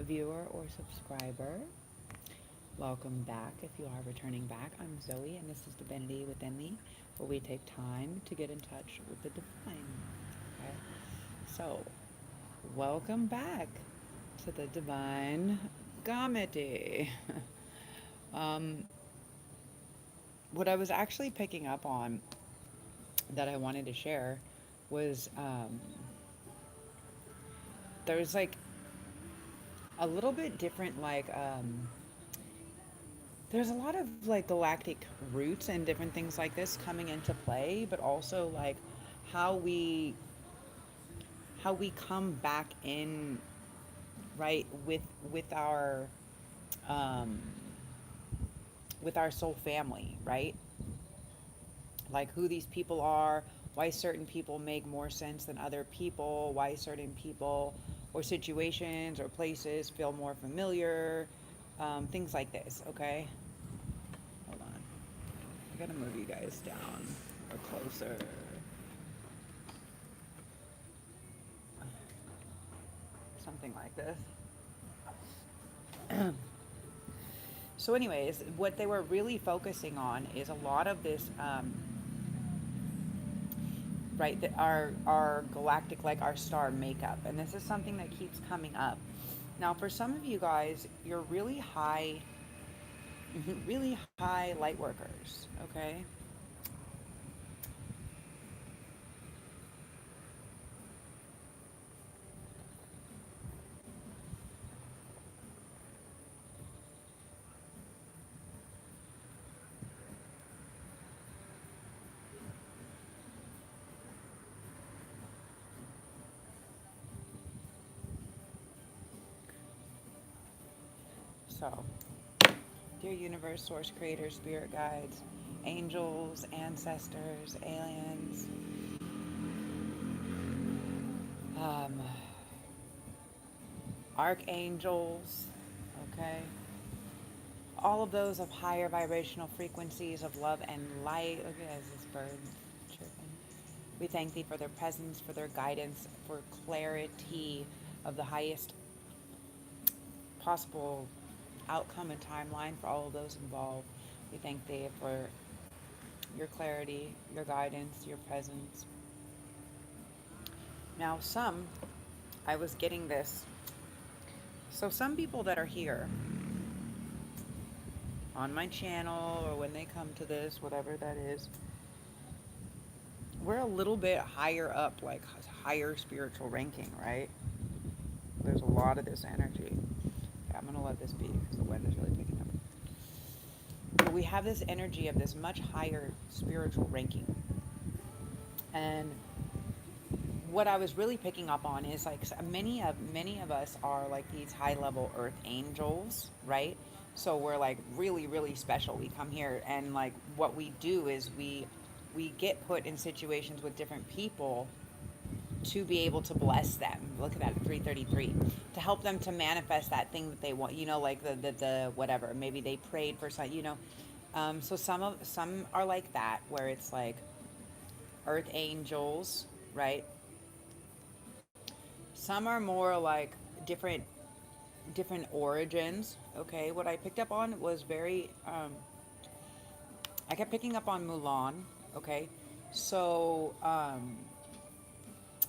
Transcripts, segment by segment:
viewer or subscriber. Welcome back if you are returning back. I'm Zoe, and this is Divinity Within Thee, where we take time to get in touch with the divine. Okay? So, welcome back to the Divine Comedy. um, what I was actually picking up on that I wanted to share was there's like a little bit different, there's a lot of like galactic roots and different things like this coming into play, but also like how we how we come back in, right, with our um with our soul family, right? Like who these people are, why certain people make more sense than other people, why certain people or situations or places feel more familiar, things like this. Okay, hold on, I gotta move you guys down or closer, something like this. So anyways, what they were really focusing on is a lot of this, right, our galactic, like our star makeup, and this is something that keeps coming up. Now for some of you guys, you're really high, really high light workers. Okay. So, dear universe, source, creator, spirit guides, angels, ancestors, aliens, um, archangels, okay, all of those of higher vibrational frequencies of love and light. Look at this bird chirping. We thank thee for their presence, for their guidance, for clarity of the highest possible outcome and timeline for all of those involved. We thank thee for your clarity, your guidance, your presence. Now, I was getting this. So, some people that are here on my channel or when they come to this, whatever that is, we're a little bit higher up, like higher spiritual ranking, right? There's a lot of this energy. Okay, I'm going to let this be because the wind is really picking up. But we have this energy of this much higher spiritual ranking. And what I was really picking up on is like many of us are like these high level earth angels, right? So we're like really really special. We come here and like what we do is we get put in situations with different people to be able to bless them. Look at that, 333, to help them to manifest that thing that they want. You know, like the whatever. Maybe they prayed for something. You know, so some are like that, where it's like earth angels, right? Some are more like different different origins. Okay, what I picked up on was very I kept picking up on Mulan. Okay, so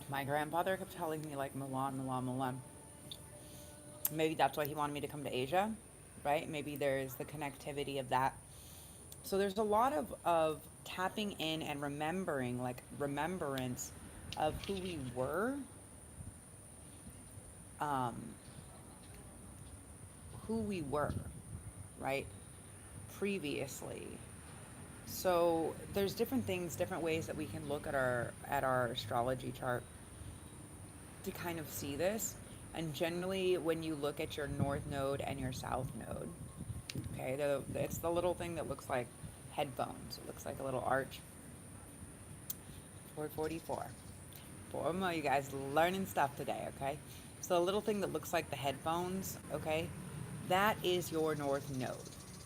my grandfather kept telling me like Mulan, Mulan, Mulan. Maybe that's why he wanted me to come to Asia, right? Maybe there's the connectivity of that. So there's a lot of tapping in and remembering, like remembrance of who we were, um, who we were, right? Previously. So there's different things, different ways that we can look at our astrology chart to kind of see this. And generally, when you look at your north node and your south node, okay, it's the little thing that looks like headphones. It looks like a little arch. 444. For more, you guys learning stuff today, okay? So the little thing that looks like the headphones, okay, that is your north node,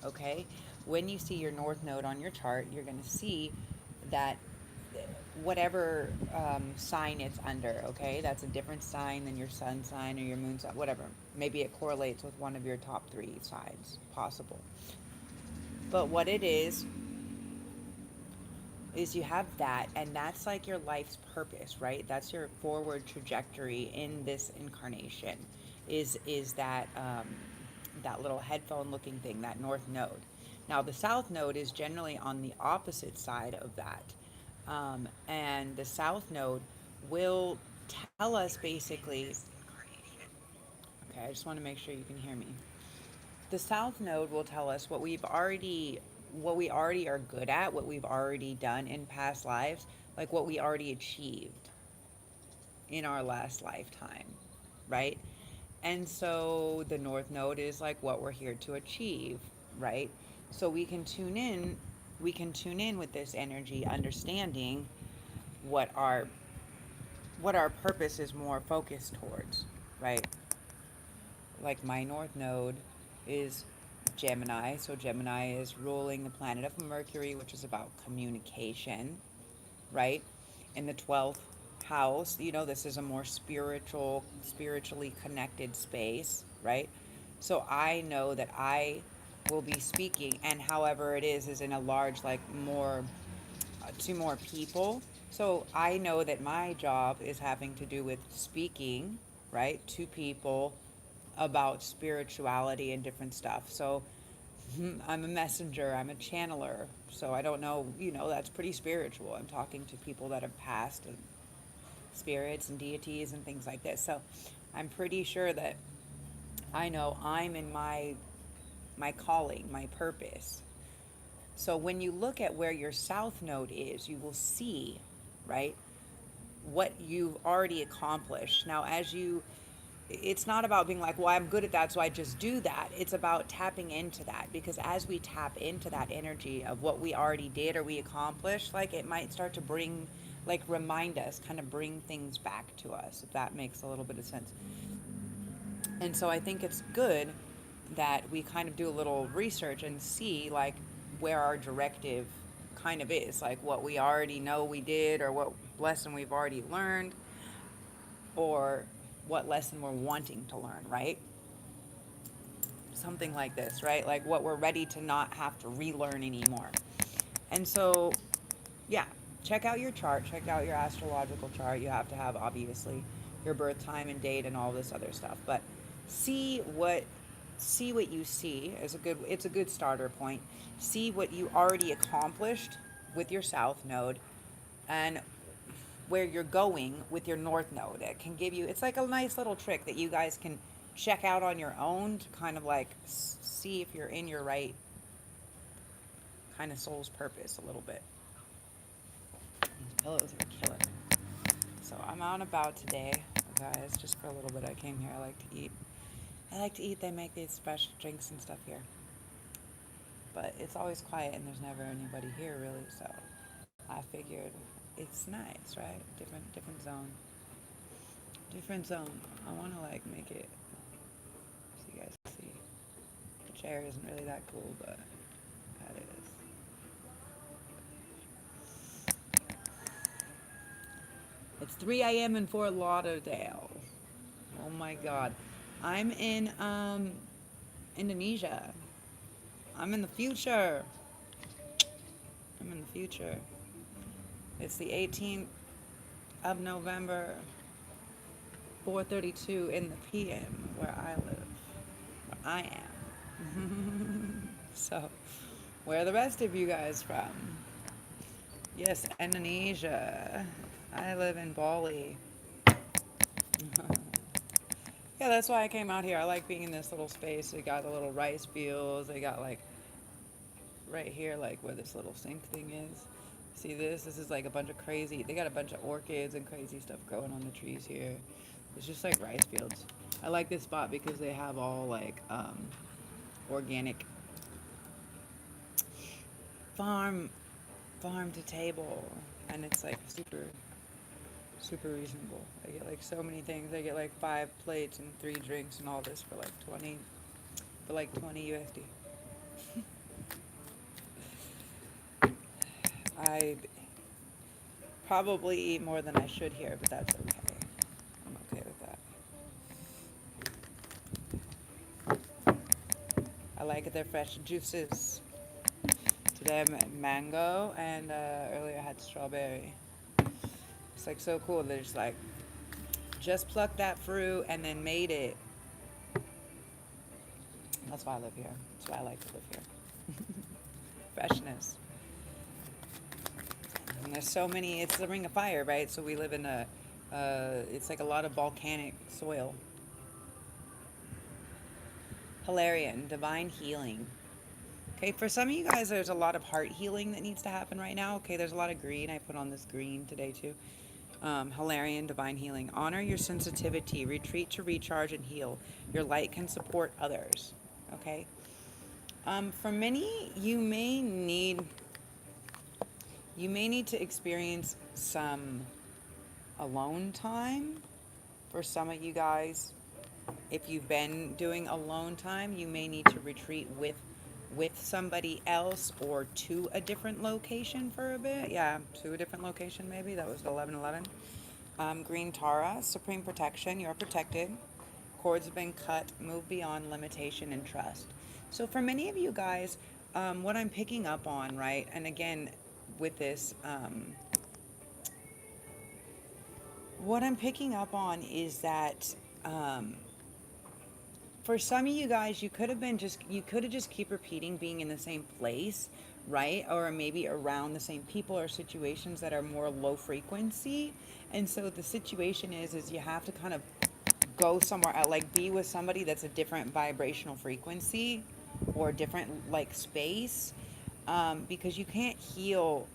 okay? When you see your north node on your chart, you're going to see that whatever sign it's under, okay? That's a different sign than your sun sign or your moon sign, whatever. Maybe it correlates with one of your top 3 signs, possible. But what it is you have that, and that's like your life's purpose, right? That's your forward trajectory in this incarnation, is that that little headphone looking thing, that north node. Now the south node is generally on the opposite side of that, and the south node will tell us basically. Okay, I just want to make sure you can hear me. The south node will tell us what we already are good at, what we've already done in past lives, like what we already achieved in our last lifetime, right? And so the north node is like what we're here to achieve, right? So we can tune in with this energy, understanding what our what our purpose is more focused towards, right? Like my north node is Gemini. So Gemini is ruling the planet of Mercury, which is about communication, right? In the 12th house, this is a more spiritually connected space, right? So I know that I will be speaking, and however it is in a large, like more to more people. So I know that my job is having to do with speaking, right, to people about spirituality and different stuff. So I'm a messenger, I'm a channeler. So I don't know, that's pretty spiritual. I'm talking to people that have passed, and spirits and deities and things like this. So I'm pretty sure that I know I'm in my calling, my purpose. So when you look at where your south node is, you will see, right, what you've already accomplished. Now, it's not about being like, well, I'm good at that, so I just do that. It's about tapping into that, because as we tap into that energy of what we already did or we accomplished, like it might start to bring, like remind us, kind of bring things back to us, if that makes a little bit of sense. And so I think it's good that we kind of do a little research and see like where our directive kind of is, like what we already know we did, or what lesson we've already learned, or what lesson we're wanting to learn, right? Something like this, right? Like what we're ready to not have to relearn anymore. And so, yeah, check out your chart, check out your astrological chart. You have to have, obviously, your birth time and date and all this other stuff. But see what you see as it's a good starter point. See what you already accomplished with your south node, and where you're going with your north node. It can give you, it's like a nice little trick that you guys can check out on your own to kind of like see if you're in your right kind of soul's purpose a little bit. These pillows are killer. So I'm out and about today, guys, just for a little bit. I came here. I like to eat. They make these special drinks and stuff here, but it's always quiet and there's never anybody here really, so I figured it's nice, right? Different zone. Different zone. I want to like make it so you guys can see. The chair isn't really that cool, but that is. It's 3 a.m. in Fort Lauderdale. Oh my God. I'm in Indonesia. I'm in the future. I'm in the future. It's the 18th of November, 4:32 in the PM where I live, where I am. So, where are the rest of you guys from? Yes, Indonesia. I live in Bali. Yeah, that's why I came out here. I like being in this little space. They got the little rice fields. They got like right here, like where this little sink thing is. See this? This is like a bunch of crazy. They got a bunch of orchids and crazy stuff growing on the trees here. It's just like rice fields. I like this spot because they have all like organic farm to table, and it's like super reasonable. I get like so many things. I get like 5 plates and 3 drinks and all this for like 20 USD. Probably eat more than I should here, but that's okay. I'm okay with that. I like their fresh juices. Today I had mango and earlier I had strawberry. It's like so cool. They're just like, just plucked that fruit and then made it. That's why I live here. That's why I like to live here. Freshness. And there's so many, it's the Ring of Fire, right? So we live in it's like a lot of volcanic soil. Hilarion, divine healing. Okay, for some of you guys, there's a lot of heart healing that needs to happen right now. Okay, there's a lot of green. I put on this green today too. Hilarion, divine healing. Honor your sensitivity. Retreat to recharge and heal. Your light can support others. Okay. For many, you may need to experience some alone time. For some of you guys, if you've been doing alone time, you may need to retreat with somebody else or to a different location for a bit. Yeah, to a different location maybe. That was 1111. Green Tara, supreme protection. You're protected. Cords have been cut. Move beyond limitation and trust. So for many of you guys, what I'm picking up on, right, and again with this, what I'm picking up on is that for some of you guys, you could have just keep repeating being in the same place, right? Or maybe around the same people or situations that are more low frequency. And so the situation is you have to kind of go somewhere, like be with somebody that's a different vibrational frequency or different like space, because you can't heal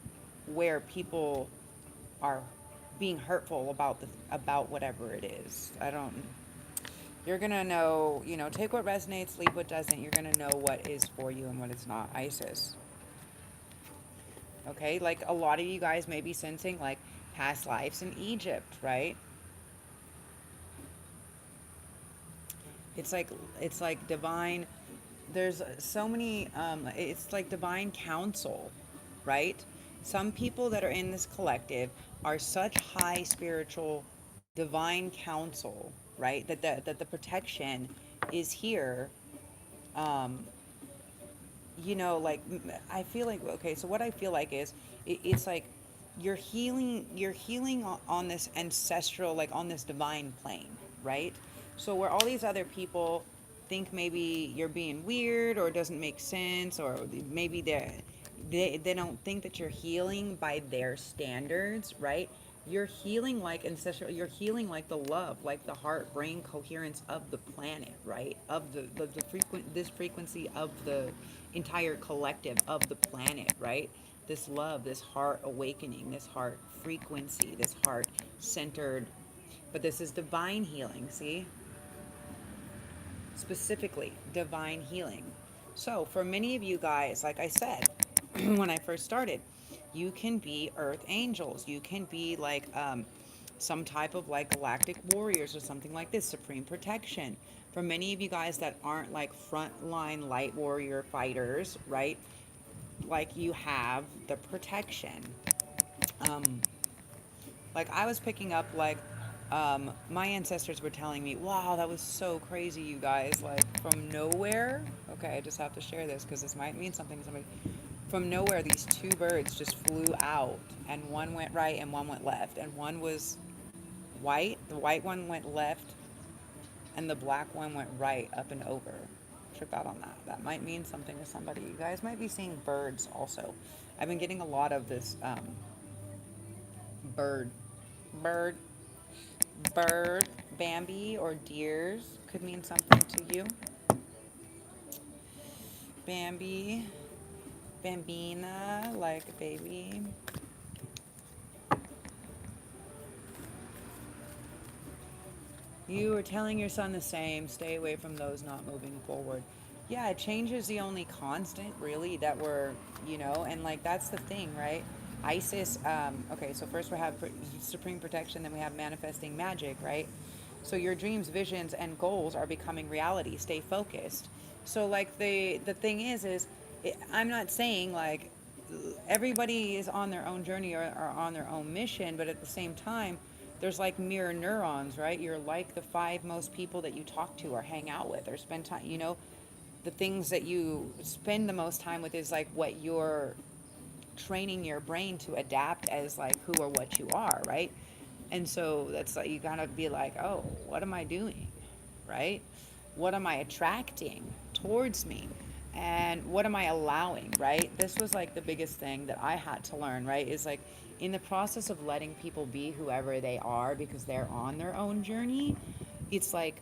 where people are being hurtful about whatever it is. You're gonna know, take what resonates, leave what doesn't. You're gonna know what is for you and what is not. Isis. Okay, like a lot of you guys may be sensing like past lives in Egypt, right? It's like divine. There's so many. It's like divine counsel, right? Some people that are in this collective are such high spiritual, divine counsel, right? That the protection is here. Um, like I feel like, okay. So what I feel like is it's like you're healing on this ancestral, like on this divine plane, right? So where all these other people think maybe you're being weird or it doesn't make sense, or maybe they don't think that you're healing by their standards, right? You're healing like ancestral, you're healing like the love, like the heart brain coherence of the planet, right? Of this frequency of the entire collective of the planet, right? This love, this heart awakening, this heart frequency, this heart centered. But this is divine healing, see? Specifically, divine healing. So, for many of you guys, like I said, when I first started, you can be earth angels. You can be like some type of like galactic warriors or something like this, supreme protection. For many of you guys that aren't like frontline light warrior fighters, right? Like you have the protection. Um, like I was picking up like my ancestors were telling me, wow, that was so crazy, you guys, like from nowhere. Okay, I just have to share this because this might mean something to somebody. From nowhere, these two birds just flew out, and one went right and one went left, and one was white. The white one went left, and the black one went right up and over. Trip out on that. That might mean something to somebody. You guys might be seeing birds also. I've been getting a lot of this bird, bird, bird, Bambi or deers could mean something to you. Bambi, Bambina, like a baby. You are telling your son the same. Stay away from those not moving forward. Yeah, change is the only constant, really, that we're, and like that's the thing, right? Isis, okay, so first we have supreme protection, then we have manifesting magic, right? So your dreams, visions, and goals are becoming reality. Stay focused. So like the thing is I'm not saying like everybody is on their own journey or on their own mission, but at the same time, there's like mirror neurons, right? You're like the five most people that you talk to or hang out with or spend time, you know, the things that you spend the most time with is like what you're training your brain to adapt as like who or what you are, right? And so that's like you gotta be like, oh, what am I doing, right? What am I attracting towards me? And what am I allowing, right? This was like the biggest thing that I had to learn, right? Is like in the process of letting people be whoever they are because they're on their own journey, it's like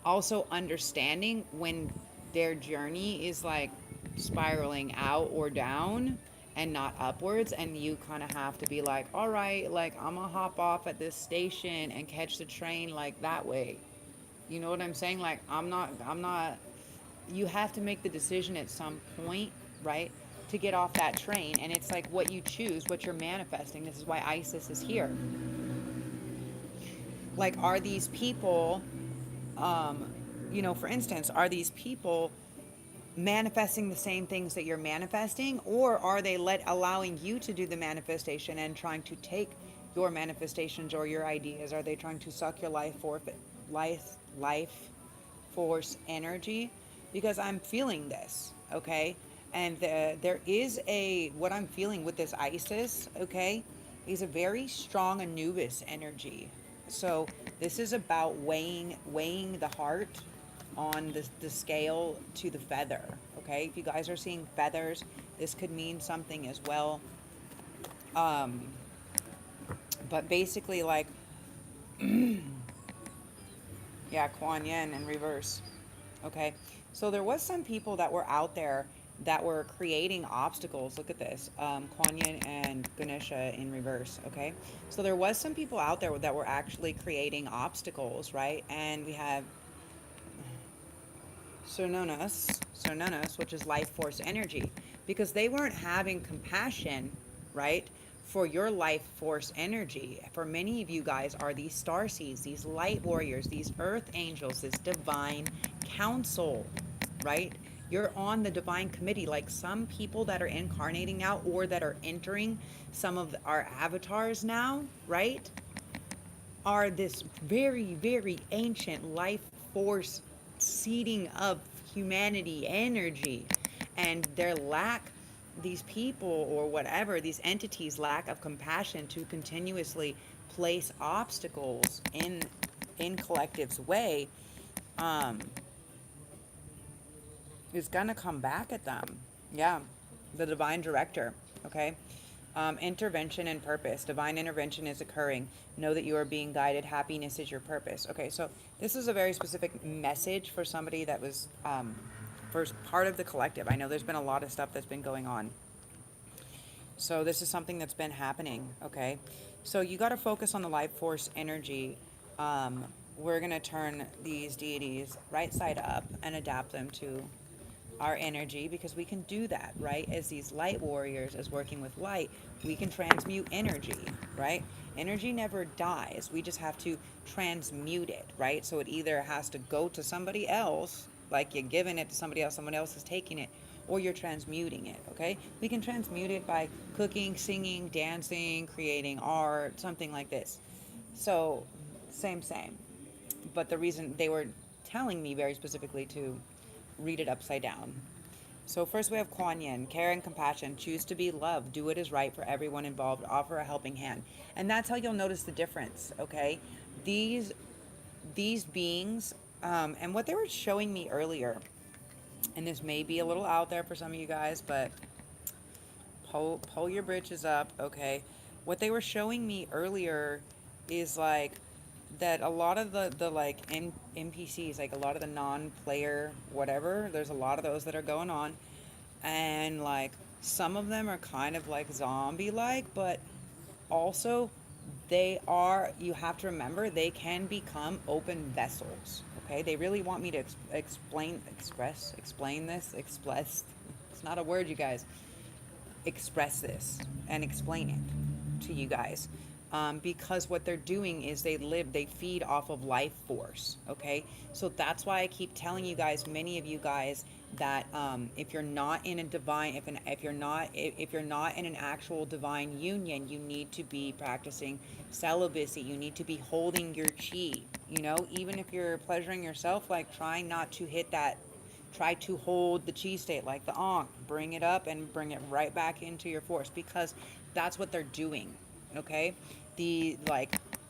also understanding when their journey is like spiraling out or down and not upwards, and you kind of have to be like, all right, like I'm gonna hop off at this station and catch the train like that way. You know what I'm saying? Like I'm not you have to make the decision at some point, right? To get off that train, and it's like what you choose, what you're manifesting. This is why Isis is here. Like, are these people, you know, for instance, are these people manifesting the same things that you're manifesting, or are they allowing you to do the manifestation and trying to take your manifestations or your ideas? Are they trying to suck your life force energy? Because I'm feeling this, okay? And there is what I'm feeling with this Isis, okay, is a very strong Anubis energy. So this is about weighing the heart on the scale to the feather, okay? If you guys are seeing feathers, this could mean something as well. But basically, like, yeah, Kuan Yin in reverse, okay? So there was some people that were out there that were creating obstacles. Look at this, Kuan Yin and Ganesha in reverse, okay? So there was some people out there that were actually creating obstacles, right? And we have Cernunnos, which is life force energy, because they weren't having compassion, right, for your life force energy. For many of you guys are these star seeds, these light warriors, these earth angels, this divine council, right? You're on the divine committee. Like some people that are incarnating now or that are entering some of our avatars now, right, are this very, very ancient life force seeding of humanity energy. And their lack, these people or whatever, these entities lack of compassion to continuously place obstacles in collective's way, is gonna come back at them. Yeah, the divine director, okay? Intervention and purpose. Divine intervention is occurring. Know that you are being guided. Happiness is your purpose. Okay, so this is a very specific message for somebody that was first part of the collective. I know there's been a lot of stuff that's been going on. So this is something that's been happening, okay? So you got to focus on the life force energy. We're going to turn these deities right side up and adapt them to our energy, because we can do that, right? As these light warriors, as working with light, we can transmute energy, right? Energy never dies. We just have to transmute it, right? So it either has to go to somebody else, like you're giving it to somebody else, someone else is taking it, or you're transmuting it, okay? We can transmute it by cooking, singing, dancing, creating art, something like this. So same. But the reason they were telling me very specifically to read it upside down. So first we have Kuan Yin, care and compassion, choose to be loved, do what is right for everyone involved, offer a helping hand. And that's how you'll notice the difference, okay? These beings, and what they were showing me earlier, and this may be a little out there for some of you guys, but pull your britches up, okay? What they were showing me earlier is like that a lot of the like NPCs, like a lot of the non-player whatever, there's a lot of those that are going on, and like some of them are kind of like zombie-like, but also you have to remember, they can become open vessels, okay? They really want me to explain this, it's not a word, you guys, express this and explain it to you guys. because what they're doing is they feed off of life force. Okay, so that's why I keep telling you guys, many of you guys, that if you're not in a divine, if you're not in an actual divine union, you need to be practicing celibacy. You need to be holding your chi. You know, even if you're pleasuring yourself, like trying not to hit that. Try to hold the chi state like the ankh. Bring it up and bring it right back into your force, because that's what they're doing. Okay, the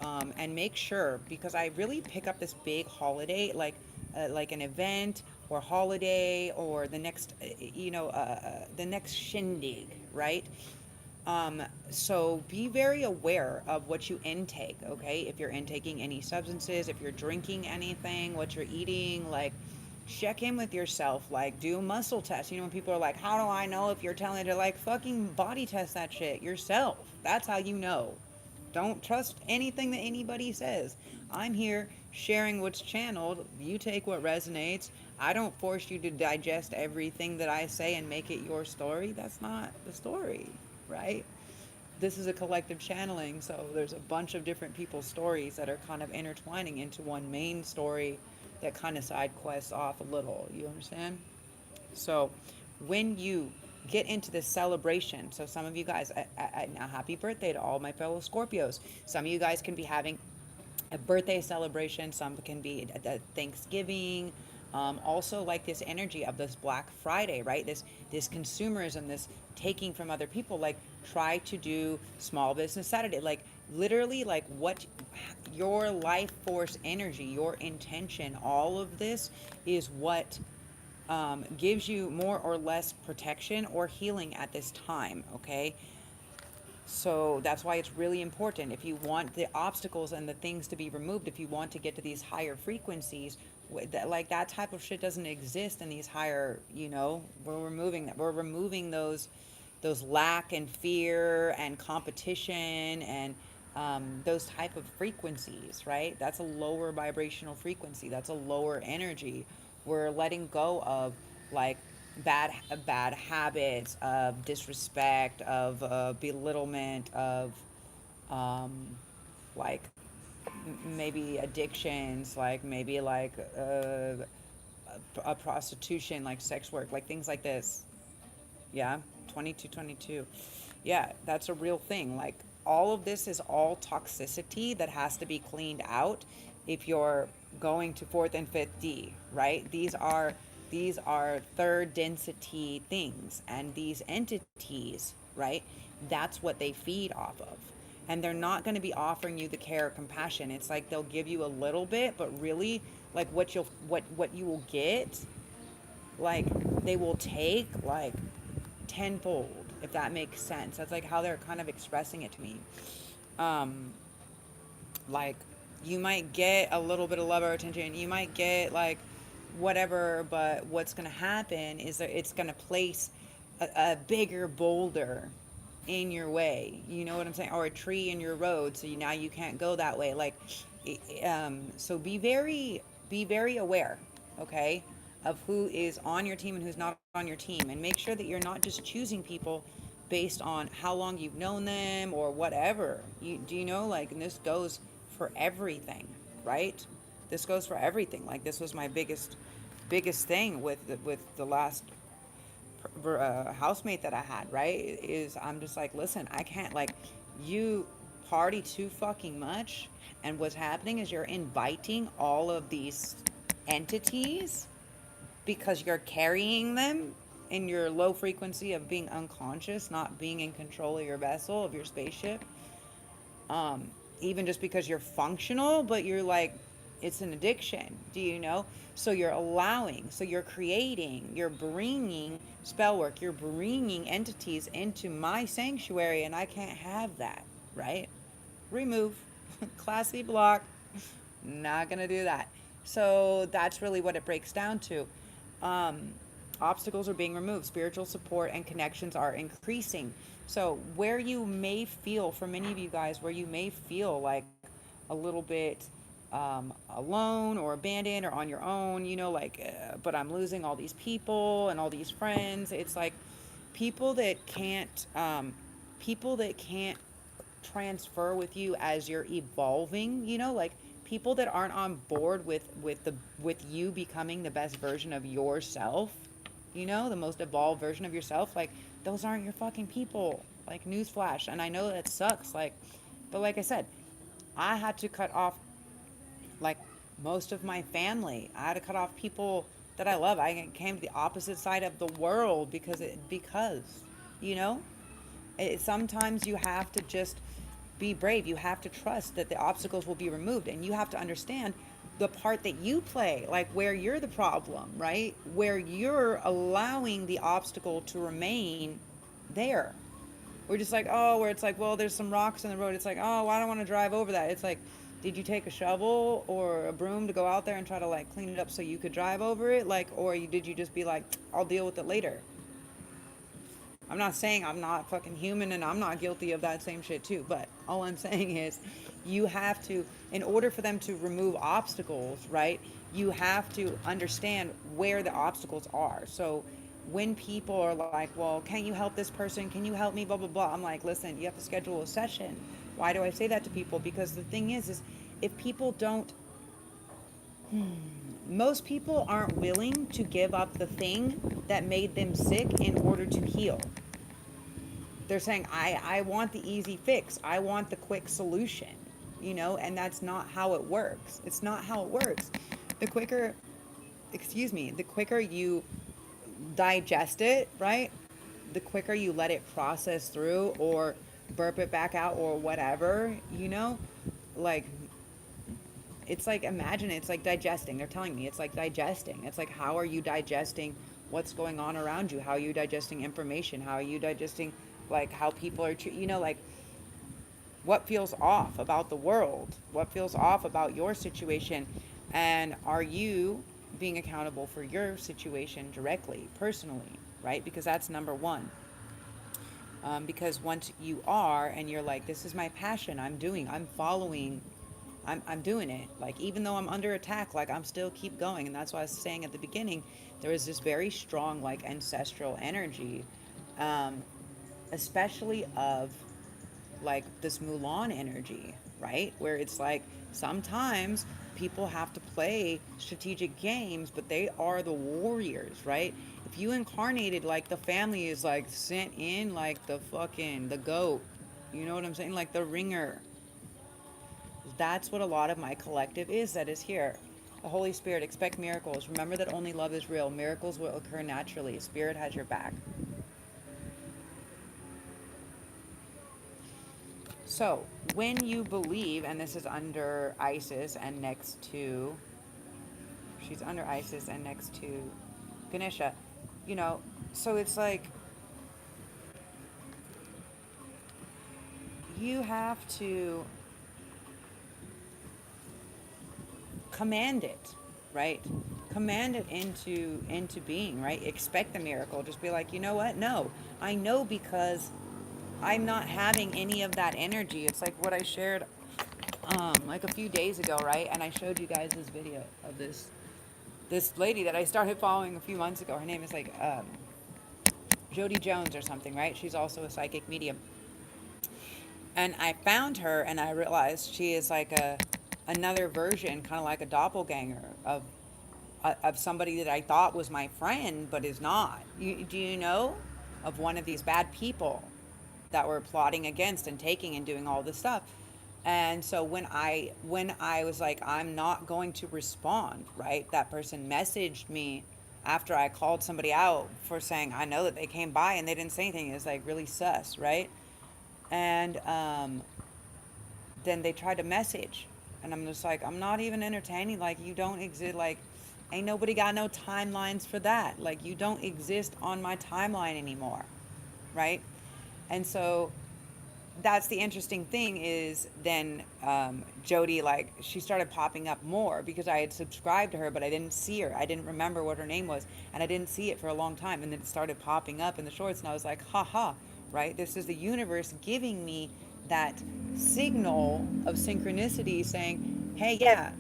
and make sure, because I really pick up this big holiday, like an event or holiday, or the next the next shindig, right? So be very aware of what you intake. Okay, if you're intaking any substances, if you're drinking anything, what you're eating, like check in with yourself, like do a muscle test. You know, when people are like, how do I know if you're telling it, to like fucking body test that shit yourself. That's how you know. Don't trust anything that anybody says. I'm here sharing what's channeled. You take what resonates. I don't force you to digest everything that I say and make it your story. That's not the story, right? This is a collective channeling, so there's a bunch of different people's stories that are kind of intertwining into one main story that kind of side quests off a little. You understand? So when you get into this celebration, so some of you guys, now happy birthday to all my fellow Scorpios. Some of you guys can be having a birthday celebration, some can be a Thanksgiving. Also, like this energy of this Black Friday, right? This consumerism, this taking from other people. Like, try to do Small Business Saturday. Like, literally, like what your life force energy, your intention, all of this is what gives you more or less protection or healing at this time. Okay, so that's why it's really important. If you want the obstacles and the things to be removed, if you want to get to these higher frequencies, like that type of shit doesn't exist in these higher, we're removing that. We're removing those lack and fear and competition and those type of frequencies, right? That's a lower vibrational frequency. That's a lower energy. We're letting go of like bad habits, of disrespect, of belittlement, of um, like maybe addictions, like maybe like a prostitution, like sex work, like things like this. Yeah, 2222. Yeah, that's a real thing. Like, all of this is all toxicity that has to be cleaned out if you're going to fourth and fifth D, right? These are third density things, and these entities, right? That's what they feed off of. And they're not going to be offering you the care or compassion. It's like they'll give you a little bit, but really, like what you will get, like they will take like tenfold, if that makes sense. That's like how they're kind of expressing it to me. um like, you might get a little bit of love or attention, you might get like whatever, but what's going to happen is that it's going to place a bigger boulder in your way, you know what I'm saying, or a tree in your road, so now you can't go that way. Like, so be very aware, okay, of who is on your team and who's not on your team, and make sure that you're not just choosing people based on how long you've known them or whatever. Do you know, like, and this goes for everything, right? This goes for everything. Like, this was my biggest thing with the last housemate that I had, right? Is I'm just like, listen, I can't, like, you party too fucking much, and what's happening is you're inviting all of these entities because you're carrying them in your low frequency of being unconscious, not being in control of your vessel, of your spaceship. um, Even just because you're functional, but you're like, it's an addiction, do you know? So you're allowing, so you're creating, you're bringing spell work, you're bringing entities into my sanctuary, and I can't have that, right? Remove. Classy block. Not gonna do that. So that's really what it breaks down to. um, Obstacles are being removed, spiritual support and connections are increasing. So where you may feel, for many of you guys, where you may feel like a little bit alone or abandoned or on your own, like, but I'm losing all these people and all these friends. It's like people that can't transfer with you as you're evolving, you know, like people that aren't on board with you becoming the best version of yourself, you know, the most evolved version of yourself, like those aren't your fucking people. Like newsflash. And I know that sucks, like, but like I said, I had to cut off like most of my family. I had to cut off people that I love. I came to the opposite side of the world because you know, sometimes you have to just be brave. You have to trust that the obstacles will be removed, and you have to understand the part that you play, like where you're the problem, right? Where you're allowing the obstacle to remain there. We're just like, oh, where it's like, well, there's some rocks in the road. It's like, oh, well, I don't want to drive over that. It's like, did you take a shovel or a broom to go out there and try to like clean it up so you could drive over it? Like, or did you just be like, I'll deal with it later? I'm not saying I'm not fucking human and I'm not guilty of that same shit too, but all I'm saying is you have to, in order for them to remove obstacles, right, you have to understand where the obstacles are. So when people are like, well, can you help this person? Can you help me? Blah, blah, blah. I'm like, listen, you have to schedule a session. Why do I say that to people? Because the thing is if people don't, most people aren't willing to give up the thing that made them sick in order to heal. They're saying, I want the easy fix. I want the quick solution, you know, and that's not how it works. It's not how it works. The quicker you digest it, right? The quicker you let it process through or burp it back out or whatever, you know, like it's like, imagine it's like digesting. They're telling me it's like digesting. It's like, how are you digesting what's going on around you? How are you digesting information? How are you digesting like how people are, you know, like what feels off about the world? What feels off about your situation? And are you being accountable for your situation directly, personally, right? Because that's number one. Because once you are and you're like, this is my passion, I'm following, I'm doing it. Like, even though I'm under attack, like I'm still keep going. And that's why I was saying at the beginning, there is this very strong, like ancestral energy, especially of like this Mulan energy, right? Where it's like sometimes people have to play strategic games, but they are the warriors, right? If you incarnated like the family is like sent in like the goat, you know what I'm saying? Like the ringer. That's what a lot of my collective is that is here. The Holy Spirit, expect miracles. Remember that only love is real. Miracles will occur naturally. Spirit has your back. So, when you believe, and this is under Isis and next to, she's under Isis and next to Ganesha, you know, so it's like, you have to command it, right? Command it into being, right? Expect the miracle. Just be like, you know what? No, I know because I'm not having any of that energy. It's like what I shared like a few days ago, right? And I showed you guys this video of this lady that I started following a few months ago. Her name is like Jody Jones or something, right? She's also a psychic medium. And I found her and I realized she is like another version, kind of like a doppelganger of somebody that I thought was my friend, but is not. Do you know of one of these bad people that were plotting against and taking and doing all this stuff? And so when I was like, I'm not going to respond, right? That person messaged me after I called somebody out for saying, I know that they came by and they didn't say anything. It was like really sus, right? And then they tried to message. And I'm just like, I'm not even entertaining. Like, you don't exist. Like, ain't nobody got no timelines for that. Like, you don't exist on my timeline anymore, right? And so that's the interesting thing is then Jody, like, she started popping up more because I had subscribed to her, but I didn't see her. I didn't remember what her name was, and I didn't see it for a long time. And then it started popping up in the shorts, and I was like, haha, right? This is the universe giving me that signal of synchronicity saying, hey, yeah,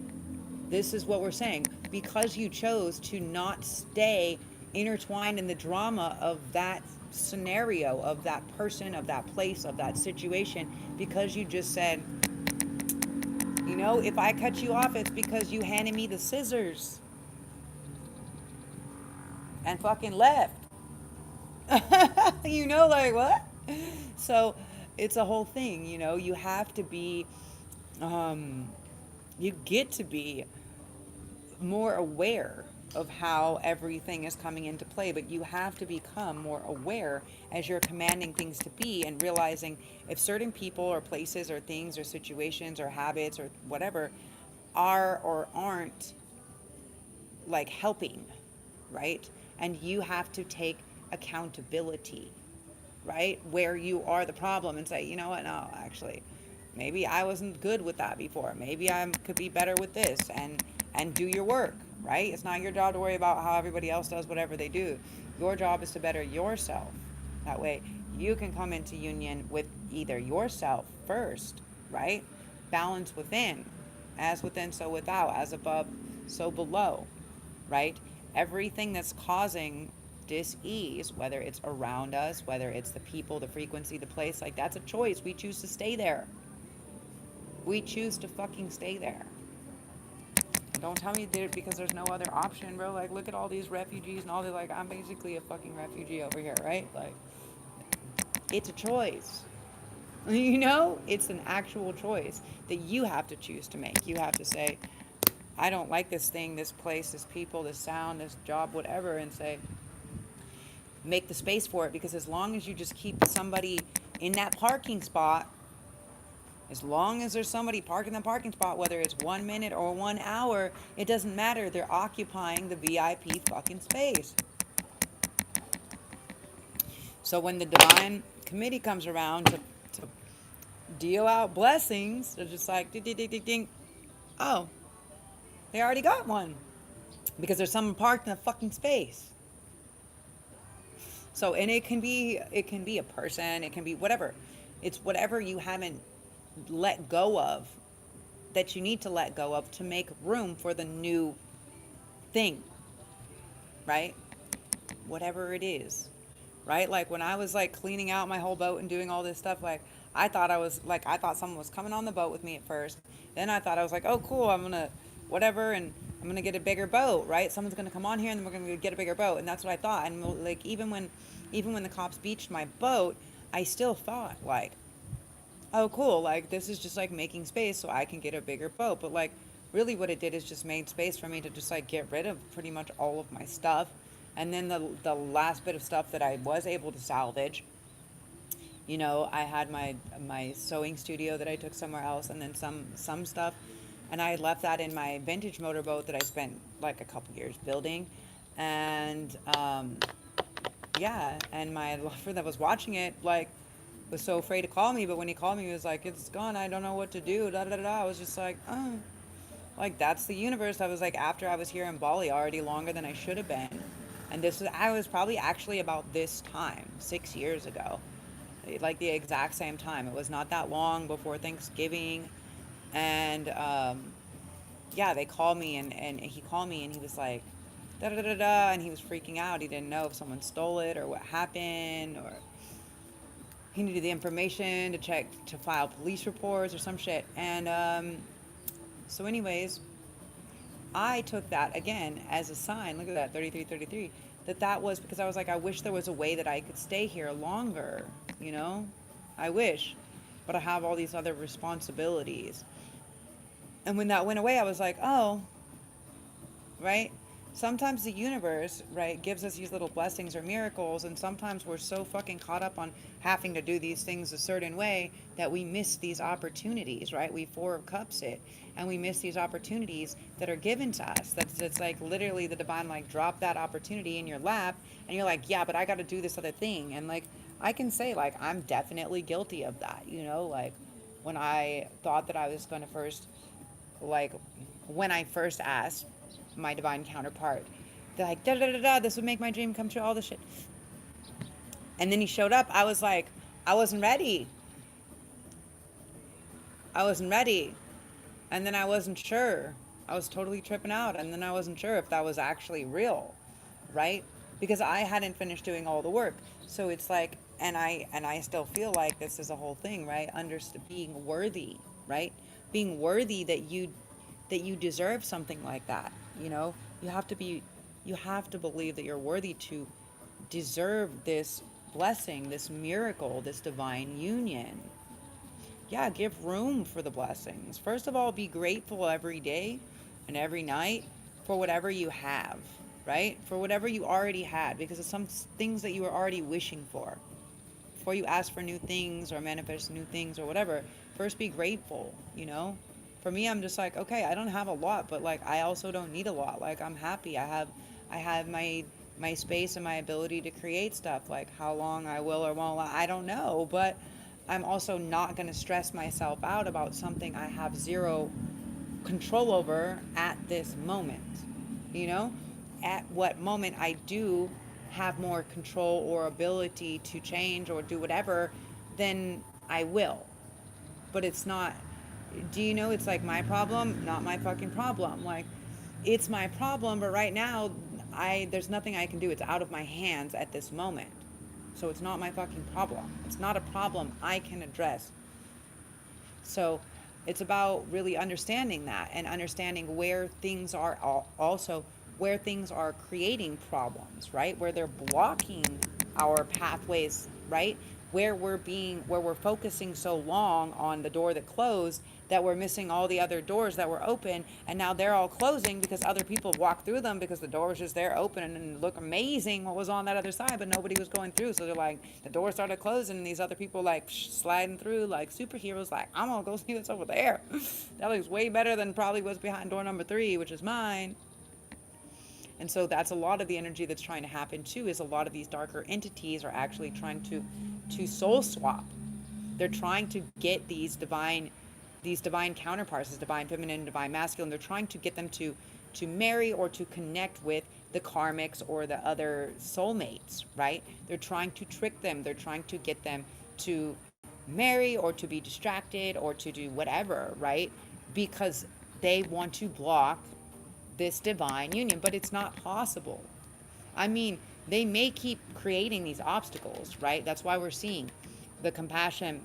this is what we're saying. Because you chose to not stay intertwined in the drama of that scenario of that person, of that place, of that situation, because you just said, you know, if I cut you off, it's because you handed me the scissors and fucking left. You know, like what? So it's a whole thing, you know, you have to be, um, you get to be more aware of how everything is coming into play, but you have to become more aware as you're commanding things to be and realizing if certain people or places or things or situations or habits or whatever are or aren't like helping, right? And you have to take accountability, right? Where you are the problem and say, you know what, no, actually, maybe I wasn't good with that before. Maybe I could be better with this, and do your work, right? It's not your job to worry about how everybody else does whatever they do. Your job is to better yourself. That way you can come into union with either yourself first, right? Balance within, as within, so without, as above, so below, right? Everything that's causing dis-ease, whether it's around us, whether it's the people, the frequency, the place, like that's a choice. We choose to stay there. We choose to fucking stay there. Don't tell me you did it because there's no other option, bro. Like, look at all these refugees and all the, like, I'm basically a fucking refugee over here, right? Like, it's a choice. You know, it's an actual choice that you have to choose to make. You have to say, I don't like this thing, this place, this people, this sound, this job, whatever, and say, make the space for it. Because as long as you just keep somebody in that parking spot, as long as there's somebody parking the parking spot, whether it's 1 minute or 1 hour, it doesn't matter. They're occupying the VIP fucking space. So when the divine committee comes around to deal out blessings, they're just like, ding, ding, ding, ding, ding. Oh, they already got one. Because there's someone parked in the fucking space. So, and it can be a person, it can be whatever. It's whatever you haven't let go of, that you need to let go of to make room for the new thing, right? Whatever it is, right? Like when I was like cleaning out my whole boat and doing all this stuff, like I thought someone was coming on the boat with me at first. Then I thought I was like, oh cool, I'm gonna whatever, and I'm gonna get a bigger boat, right? Someone's gonna come on here and then we're gonna get a bigger boat. And that's what I thought. And like even when the cops beached my boat, I still thought like, oh cool, like this is just like making space so I can get a bigger boat. But like really what it did is just made space for me to just like get rid of pretty much all of my stuff. And then the last bit of stuff that I was able to salvage, you know, I had my sewing studio that I took somewhere else, and then some stuff, and I left that in my vintage motorboat that I spent like a couple years building. And yeah, and my lover that was watching it like was so afraid to call me, but when he called me, he was like, it's gone, I don't know what to do, da da da da. I was just like, oh, like that's the universe. I was like, after I was here in Bali already longer than I should have been, and I was probably actually about this time 6 years ago, like the exact same time. It was not that long before Thanksgiving. And yeah, they called me, and he called me and he was like, da da da da da, and he was freaking out. He didn't know if someone stole it or what happened, or he needed the information to check to file police reports or some shit. And so anyways, I took that again as a sign. Look at that, 3333. That was because I was like, I wish there was a way that I could stay here longer, you know? I wish. But I have all these other responsibilities. And when that went away, I was like, oh, right? Sometimes the universe, right, gives us these little blessings or miracles, and sometimes we're so fucking caught up on having to do these things a certain way that we miss these opportunities, right? We Four of Cups it, and we miss these opportunities that are given to us. That's like literally the divine like drop that opportunity in your lap, and you're like, yeah, but I got to do this other thing. And like I can say like I'm definitely guilty of that, you know, like when I thought that I was going to first, like when I first asked my divine counterpart, they're like, da da da da, this would make my dream come true, all this shit. And then he showed up. I was like, I wasn't ready. I wasn't ready. And then I wasn't sure. I was totally tripping out. And then I wasn't sure if that was actually real, right? because I hadn't finished doing all the work. So it's like, and I still feel like this is a whole thing, right? Being worthy, right? Being worthy that you deserve something like that. You know, you have to be, you have to believe that you're worthy to deserve this blessing, this miracle, this divine union. Yeah, give room for the blessings. First of all, be grateful every day and every night for whatever you have, right? For whatever you already had, because of some things that you were already wishing for. Before you ask for new things or manifest new things or whatever, first be grateful, you know? For me, I'm just like, okay, I don't have a lot, but like I also don't need a lot. Like I'm happy. I have my space and my ability to create stuff. Like how long I will or won't, I don't know, but I'm also not going to stress myself out about something I have zero control over at this moment. You know, at what moment I do have more control or ability to change or do whatever, then I will. But it's not, do you know, it's like my problem, not my fucking problem. Like, it's my problem, but right now, there's nothing I can do. It's out of my hands at this moment. So it's not my fucking problem. It's not a problem I can address. So it's about really understanding that and understanding where things are also where things are creating problems, right? Where they're blocking our pathways, right? Where we're focusing so long on the door that closed that we're missing all the other doors that were open, and now they're all closing because other people walked through them because the door was just there open and look amazing what was on that other side, but nobody was going through. So they're like, the door started closing and these other people like sliding through like superheroes, like, I'm gonna go see what's over there. That looks way better than probably what's behind door number 3, which is mine. And so that's a lot of the energy that's trying to happen too, is a lot of these darker entities are actually trying to soul swap. They're trying to get these divine counterparts, this divine feminine, divine masculine, they're trying to get them to marry or to connect with the karmics or the other soulmates, right? They're trying to trick them. They're trying to get them to marry or to be distracted or to do whatever, right? Because they want to block this divine union, but it's not possible. I mean, they may keep creating these obstacles, right? That's why we're seeing the compassion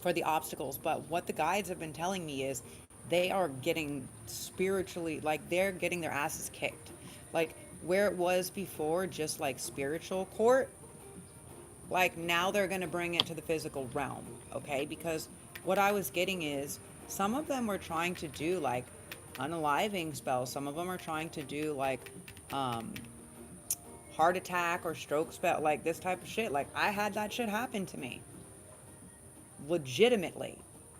for the obstacles. But what the guides have been telling me is they are getting spiritually, like they're getting their asses kicked. Like where it was before, just like spiritual court, like now they're going to bring it to the physical realm, okay? Because what I was getting is some of them were trying to do like unaliving spells. Some of them are trying to do like um, heart attack or stroke spell, like this type of shit. Like I had that shit happen to me legitimately.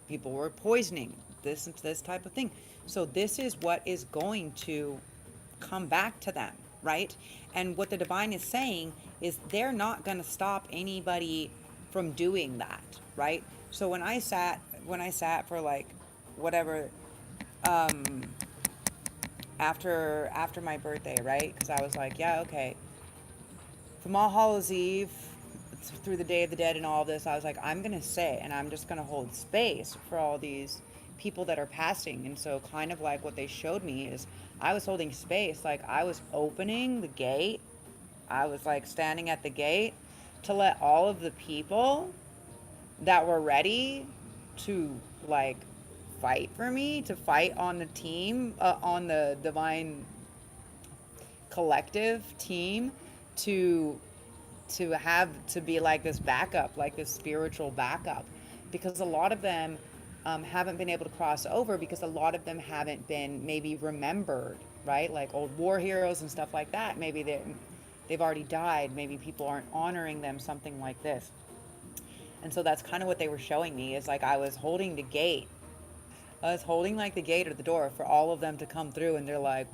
People were poisoning this type of thing. So this is what is going to come back to them, right? And what the divine is saying is they're not going to stop anybody from doing that, right? So when I sat for like whatever um after my birthday, right? Cuz I was like, yeah, okay. From All Hallows Eve through the Day of the Dead and all of this, I was like, I'm going to say, and I'm just going to hold space for all these people that are passing. And so, kind of like what they showed me is I was holding space. Like, I was opening the gate, I was like standing at the gate to let all of the people that were ready to like fight for me, to fight on the team, on the divine collective team, to have to be like this backup, like this spiritual backup, because a lot of them haven't been able to cross over because a lot of them haven't been maybe remembered, right? Like old war heroes and stuff like that. Maybe they've already died. Maybe people aren't honoring them, something like this. And so that's kind of what they were showing me is like I was holding the gate. I was holding like the gate or the door for all of them to come through, and they're like,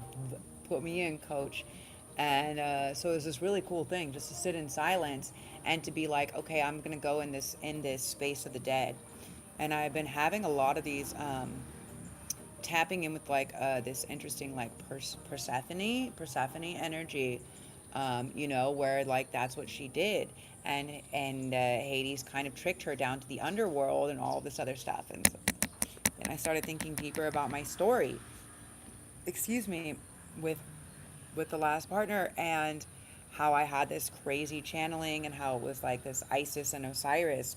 "Put me in, coach." And so it was this really cool thing just to sit in silence and to be like, okay, I'm gonna go in this space of the dead. And I've been having a lot of these tapping in with like this interesting like Persephone energy, where like that's what she did, and Hades kind of tricked her down to the underworld and all this other stuff. And so then I started thinking deeper about my story, excuse me, with the last partner, and how I had this crazy channeling and how it was like this Isis and Osiris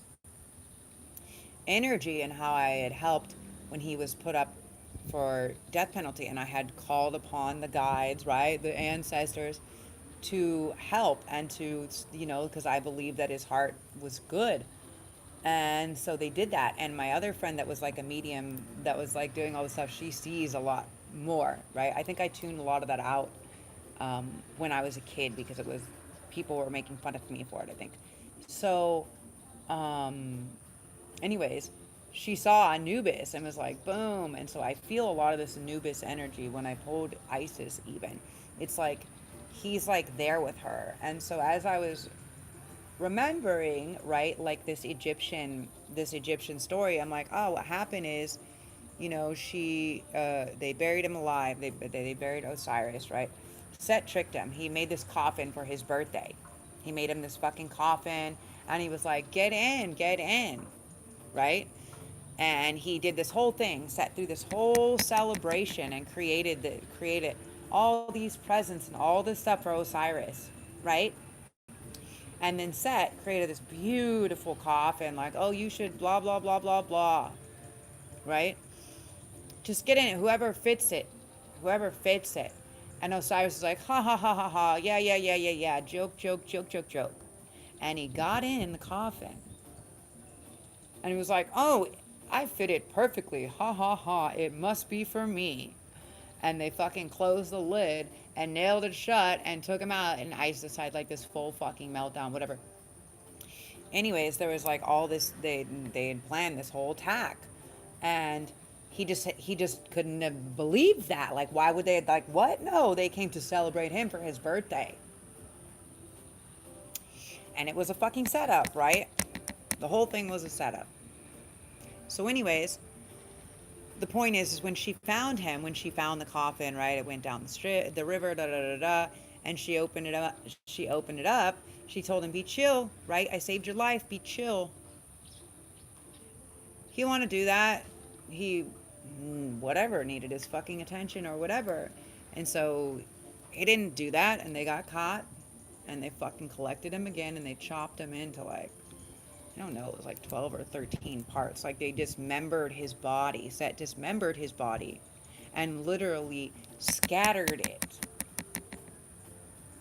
energy, and how I had helped when he was put up for death penalty, and I had called upon the guides, right, the ancestors, to help and to, because I believed that his heart was good. And so they did that. And my other friend that was like a medium that was like doing all this stuff, she sees a lot more, right? I think I tuned a lot of that out when I was a kid, because it was, people were making fun of me for it, I think. So, um, anyways, she saw Anubis and was like, boom. And so I feel a lot of this Anubis energy when I pulled Isis, even. It's like he's like there with her. And so as I was remembering, right, like this Egyptian story, I'm like, oh, what happened is, they buried him alive. They buried Osiris, right? Set tricked him. He made this coffin for his birthday. He made him this fucking coffin, and he was like, get in, right? And he did this whole thing, sat through this whole celebration, and created all these presents and all this stuff for Osiris, right? And then Set created this beautiful coffin, like, oh, you should blah blah blah blah blah, right? Just get in it, whoever fits it. And Osiris is like, ha ha ha ha ha, yeah yeah yeah yeah yeah, joke joke joke joke joke. And he got in the coffin, and he was like, oh, I fit it perfectly, ha ha ha, it must be for me. And they fucking closed the lid and nailed it shut and took him out, and Isis had like this full fucking meltdown, whatever. Anyways, there was like all this, they had planned this whole attack, and he just couldn't have believed that. Like, why would they, like, what? No, they came to celebrate him for his birthday. And it was a fucking setup, right? The whole thing was a setup. So anyways, the point is when she found him, when she found the coffin, right, it went down the river, da da da da, and she opened it up. She told him, be chill, right? I saved your life, be chill. He want to do that. He, whatever, needed his fucking attention or whatever. And so he didn't do that, and they got caught, and they fucking collected him again, and they chopped him into, like, I don't know, it was like 12 or 13 parts. Like, they dismembered his body. Set dismembered his body and literally scattered it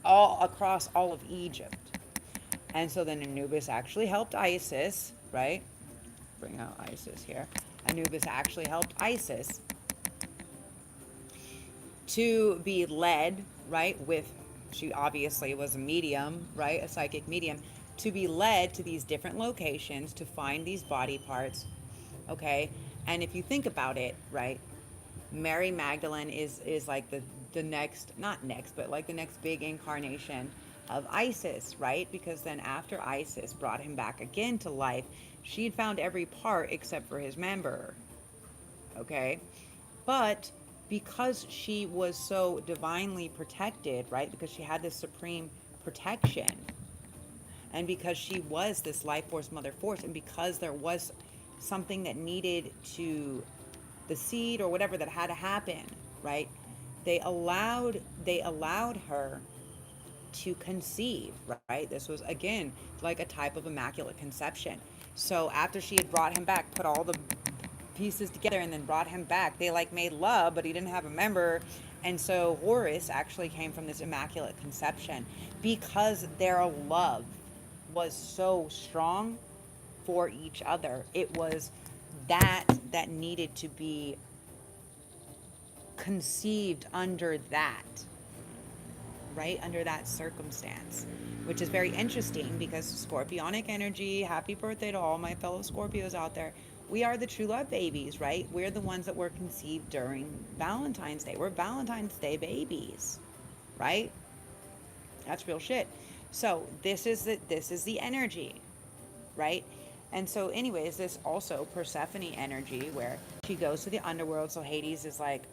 all across all of Egypt. And so then Anubis actually helped Isis, right? Bring out Isis here. Anubis actually helped Isis to be led, right, she obviously was a medium, right, a psychic medium, to be led to these different locations to find these body parts, okay? And if you think about it, right, Mary Magdalene is like the next, not next, but like the next big incarnation of Isis, right? Because then after Isis brought him back again to life, she had found every part except for his member, okay? But because she was so divinely protected, right, because she had this supreme protection, and because she was this life force, mother force, and because there was something that needed to, the seed or whatever that had to happen, right, they allowed her to conceive, right? This was, again, like a type of immaculate conception. So after she had brought him back, put all the pieces together, and then brought him back, they like made love, but he didn't have a member. And so Horus actually came from this immaculate conception because their love was so strong for each other. It was that needed to be conceived under that, right, under that circumstance, which is very interesting because Scorpionic energy, happy birthday to all my fellow Scorpios out there. We are the true love babies, right? We're the ones that were conceived during Valentine's Day. We're Valentine's Day babies, right? That's real shit. So this is the energy, right? And so anyways, this also Persephone energy where she goes to the underworld. So Hades is like,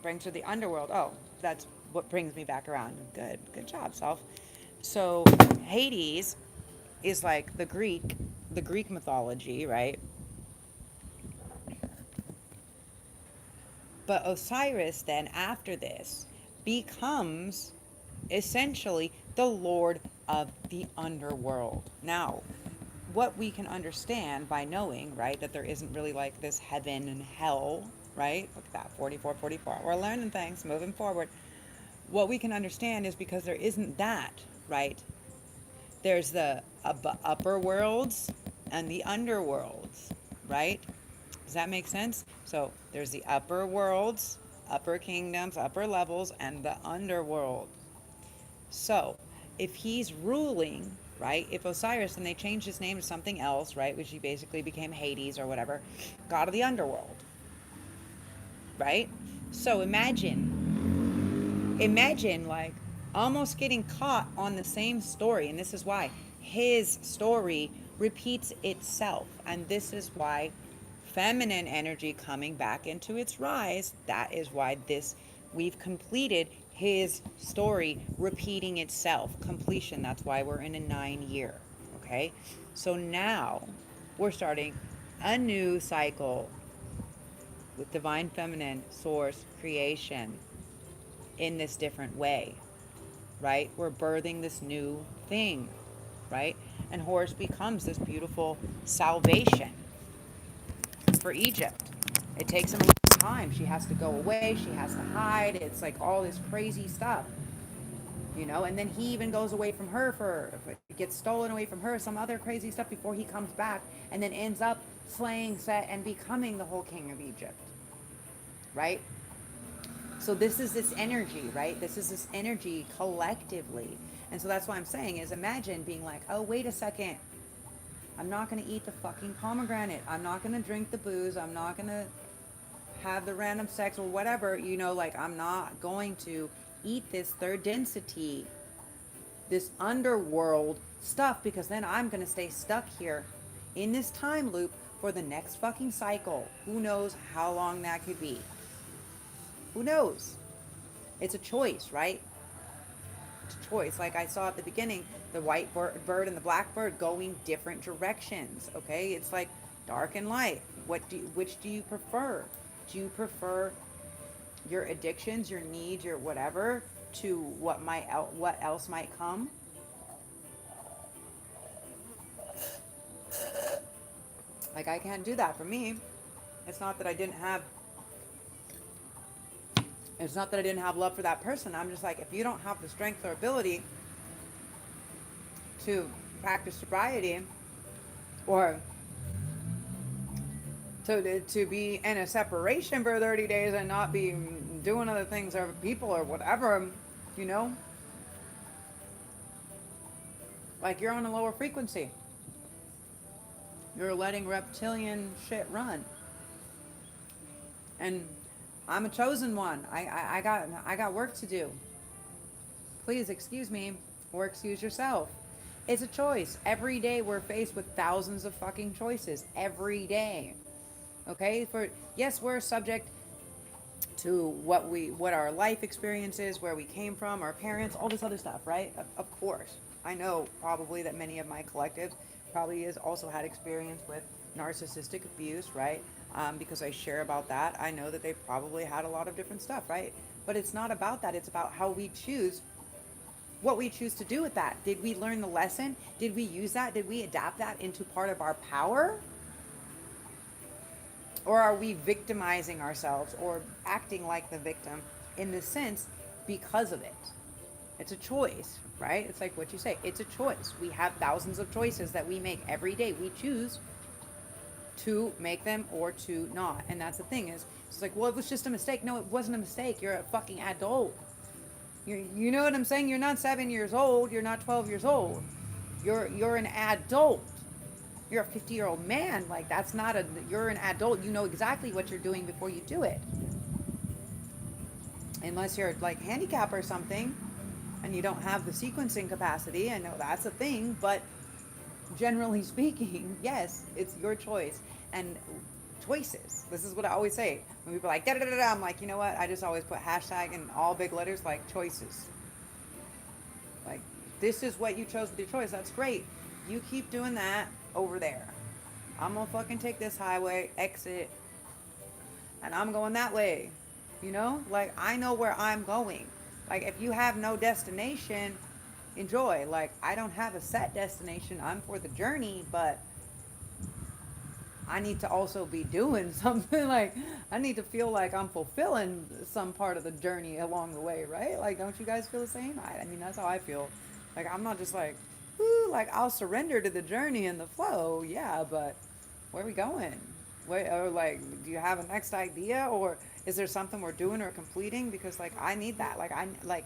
brings her to the underworld. Oh, that's what brings me back around. Good job, self. So Hades is like the Greek mythology, right? But Osiris then after this becomes essentially the Lord of the underworld. Now, what we can understand by knowing, right, that there isn't really like this heaven and hell, right? Look at that, 44, 44. We're learning things, moving forward. What we can understand is because there isn't that, right? There's the upper worlds and the underworlds, right? Does that make sense? So there's the upper worlds, upper kingdoms, upper levels, and the underworld. So if he's ruling, right? If Osiris, and they changed his name to something else, right? Which he basically became Hades or whatever, god of the underworld, right? So imagine like almost getting caught on the same story. And this is why his story repeats itself. And this is why feminine energy coming back into its rise, that is why we've completed his story repeating itself. Completion. That's why we're in a 9-year. Okay. So now we're starting a new cycle with divine feminine source creation in this different way, right? We're birthing this new thing, right? And Horus becomes this beautiful salvation for Egypt. It takes him a long time. She has to go away. She has to hide. It's like all this crazy stuff, and then he even goes away from her gets stolen away from her, some other crazy stuff before he comes back and then ends up slaying Set and becoming the whole king of Egypt, right? So this is this energy, right? This is this energy collectively. And so that's what I'm saying is imagine being like, oh, wait a second. I'm not going to eat the fucking pomegranate. I'm not going to drink the booze. I'm not going to have the random sex or whatever. Like I'm not going to eat this third density, this underworld stuff, because then I'm going to stay stuck here in this time loop for the next fucking cycle. Who knows how long that could be? Who knows? It's a choice, right? It's a choice. Like I saw at the beginning, the white bird and the black bird going different directions. Okay, it's like dark and light. Which do you prefer? Do you prefer your addictions, your needs, your whatever, to what else might come? Like I can't do that for me. It's not that I didn't have It's not that I didn't have love for that person. I'm just like, if you don't have the strength or ability to practice sobriety or to be in a separation for 30 days and not be doing other things or people or whatever, like you're on a lower frequency. You're letting reptilian shit run. And I'm a chosen one. I got work to do. Please excuse me or excuse yourself. It's a choice. Every day we're faced with thousands of fucking choices. Every day. Okay? Yes, we're subject to what our life experience is, where we came from, our parents, all this other stuff, right? Of course. I know probably that many of my collectives probably has also had experience with narcissistic abuse, right? Because I share about that. I know that they probably had a lot of different stuff, right? But it's not about that. It's about how we choose, what we choose to do with that. Did we learn the lesson? Did we use that? Did we adapt that into part of our power? Or are we victimizing ourselves or acting like the victim in this sense because of it? It's a choice, right? It's like what you say. It's a choice. We have thousands of choices that we make every day. We choose to make them or to not. And that's the thing is, it's like, well, it was just a mistake. No, it wasn't a mistake. You're a fucking adult. You know what I'm saying? You're not 7 years old. You're not 12 years old. You're an adult. You're a 50-year-old man. Like you're an adult. You know exactly what you're doing before you do it. Unless you're like handicapped or something and you don't have the sequencing capacity. I know that's a thing, but generally speaking, yes, it's your choice. And choices. This is what I always say. When people are like, da da da da, I'm like, you know what? I just always put hashtag in all big letters, like choices. Like, this is what you chose with your choice. That's great. You keep doing that over there. I'm gonna fucking take this highway, exit, and I'm going that way. Like, I know where I'm going. Like, if you have no destination, enjoy. Like, I don't have a set destination. I'm for the journey, but I need to also be doing something. Like, I need to feel like I'm fulfilling some part of the journey along the way, right? Like, don't you guys feel the same? I mean, that's how I feel. Like, I'm not just like, whoo, like, I'll surrender to the journey and the flow. Yeah, but where are we going? Wait, or like, do you have a next idea, or is there something we're doing or completing? Because like, I need that. Like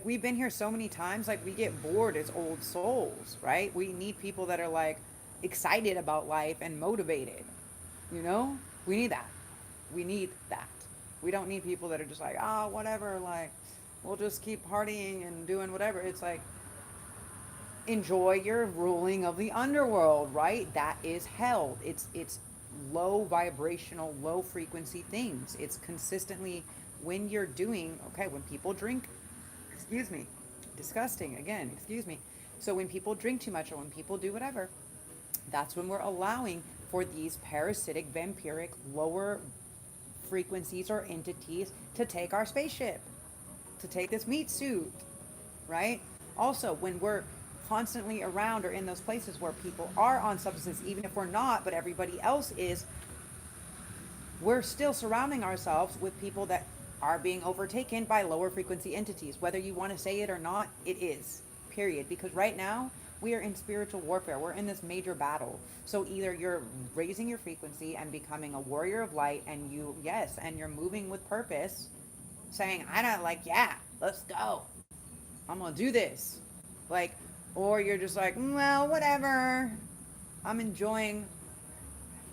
we've been here so many times, like we get bored as old souls, right? We need people that are like excited about life and motivated. You know, we need that. We need that. We don't need people that are just like, ah, whatever, like we'll just keep partying and doing whatever. It's like, enjoy your ruling of the underworld, right? That is hell. It's low vibrational, low frequency things. It's consistently, when you're doing, okay, when people drink, excuse me, disgusting again, excuse me. So when people drink too much or when people do whatever, that's when we're allowing for these parasitic, vampiric, lower frequencies or entities to take our spaceship, to take this meat suit, right? Also, when we're constantly around or in those places where people are on substances, even if we're not, but everybody else is, we're still surrounding ourselves with people that are being overtaken by lower frequency entities. Whether you want to say it or not, it is. Period. Because right now, we are in spiritual warfare. We're in this major battle. So either you're raising your frequency and becoming a warrior of light, and you, yes, and you're moving with purpose, saying, I don't like, yeah, let's go. I'm going to do this. Like, or you're just like, well, whatever. I'm enjoying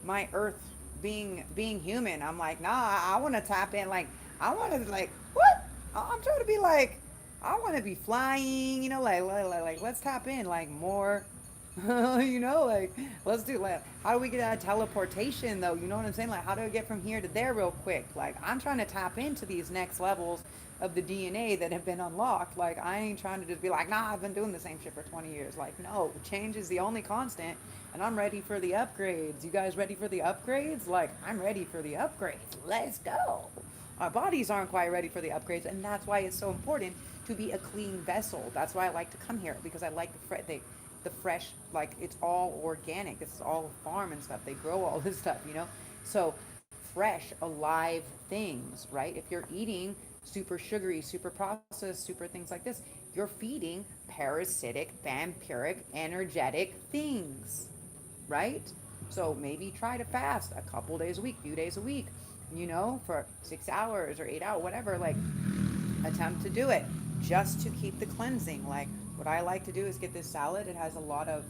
my earth being human. I'm like, nah, I want to tap in. Like, I want to like, what? I'm trying to be like, I want to be flying. Like let's tap in like more. Like let's do like, how do we get out of teleportation though? You know what I'm saying? Like, how do I get from here to there real quick? Like, I'm trying to tap into these next levels of the DNA that have been unlocked. Like, I ain't trying to just be like, nah, I've been doing the same shit for 20 years. Like, no, change is the only constant, and I'm ready for the upgrades. You guys ready for the upgrades? Like, I'm ready for the upgrades. Let's go. Our bodies aren't quite ready for the upgrades, and that's why it's so important to be a clean vessel. That's why I like to come here, because I like the fresh, like, it's all organic. This is all farm and stuff. They grow all this stuff. So fresh, alive things, right? If you're eating super sugary, super processed, super things like this, you're feeding parasitic, vampiric, energetic things, right? So maybe try to fast a couple days a week, few days a week, for 6 hours or 8 hours, whatever. Like, attempt to do it just to keep the cleansing. Like, what I like to do is get this salad. It has a lot of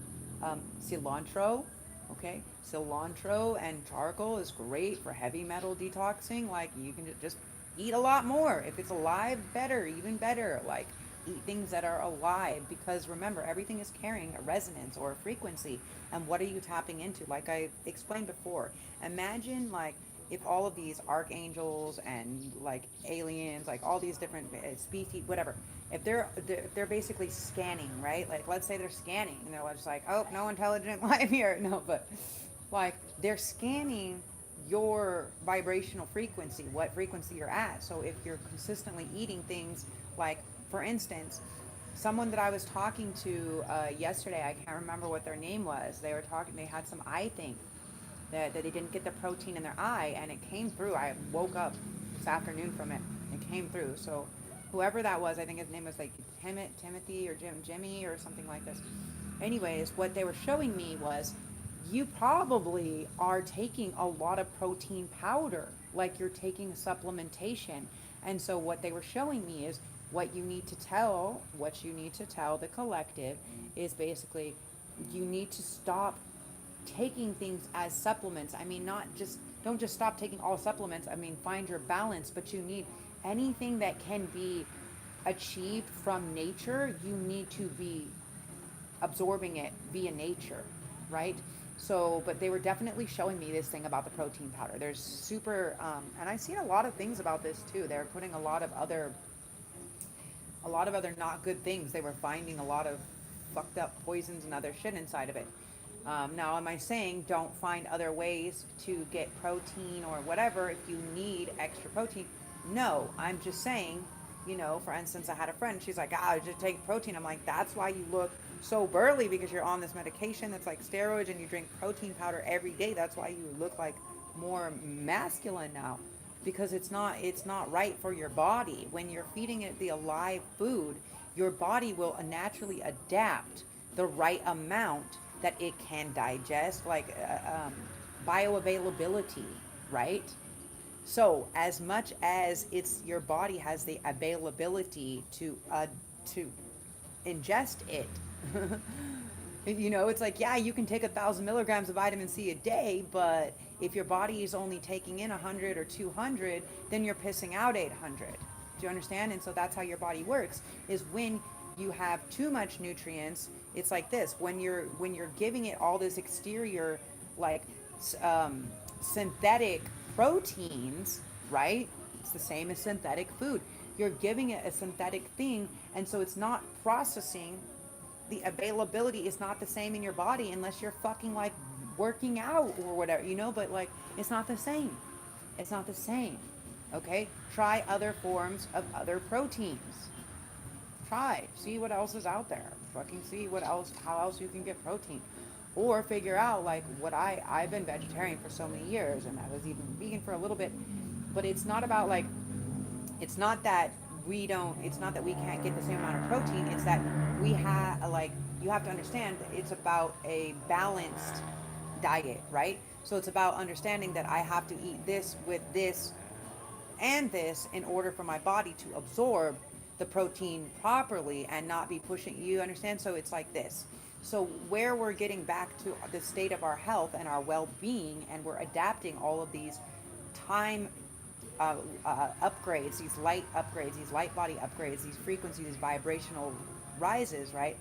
cilantro. Okay, cilantro and charcoal is great for heavy metal detoxing. Like, you can just eat a lot more. If it's alive, better, even better. Like, eat things that are alive, because remember, everything is carrying a resonance or a frequency. And what are you tapping into? Like I explained before, imagine like if all of these archangels and like aliens, like all these different species, whatever, if they're basically scanning, right? Like, let's say they're scanning and they're just like, oh, no intelligent life here. No, but like, they're scanning your vibrational frequency, what frequency you're at. So if you're consistently eating things like, for instance, someone that I was talking to yesterday, I can't remember what their name was. They were talking, they had some eye thing that they didn't get the protein in their eye, and it came through. I woke up this afternoon from it. It came through. So whoever that was, I think his name was like Timothy or Jimmy or something like this. Anyways, what they were showing me was, you probably are taking a lot of protein powder, like you're taking supplementation. And so what they were showing me is, what you need to tell the collective is basically, you need to stop taking things as supplements. I mean, don't just stop taking all supplements. I mean, find your balance, but you need anything that can be achieved from nature, you need to be absorbing it via nature, right? So, but they were definitely showing me this thing about the protein powder. There's super, and I've seen a lot of things about this too. They're putting a lot of other not good things. They were finding a lot of fucked up poisons and other shit inside of it. Now, am I saying don't find other ways to get protein or whatever if you need extra protein? No, I'm just saying You know, for instance, I had a friend, she's like, ah, just take protein. I'm like, that's why you look so burly, because you're on this medication that's like steroids and you drink protein powder every day. That's why you look like more masculine now, because it's not right for your body. When you're feeding it the alive food, your body will naturally adapt the right amount that it can digest, like bioavailability, right? So as much as it's your body has the availability to ingest it, you know, it's like, yeah, you can take 1,000 milligrams of vitamin C a day, but if your body is only taking in 100 or 200, then you're pissing out 800. Do you understand? And so that's how your body works. Is when you have too much nutrients, it's like this. When you're giving it all this exterior, like synthetic proteins, right? It's the same as synthetic food. You're giving it a synthetic thing, and so it's not processing. The availability is not the same in your body unless you're fucking like working out or whatever, you know, but like it's not the same. It's not the same. Okay? Try other forms of other proteins. Try. See what else is out there. Fucking see what else, how else you can get protein. Or figure out like what I've been vegetarian for so many years, and I was even vegan for a little bit, but it's not about like, it's not that it's not that we can't get the same amount of protein. It's that we have, like, you have to understand that it's about a balanced diet, right? So it's about understanding that I have to eat this with this and this in order for my body to absorb the protein properly and not be pushing, you understand? So it's like this. So where we're getting back to the state of our health and our well-being, and we're adapting all of these time upgrades, these light body upgrades, these frequencies, these vibrational rises, right?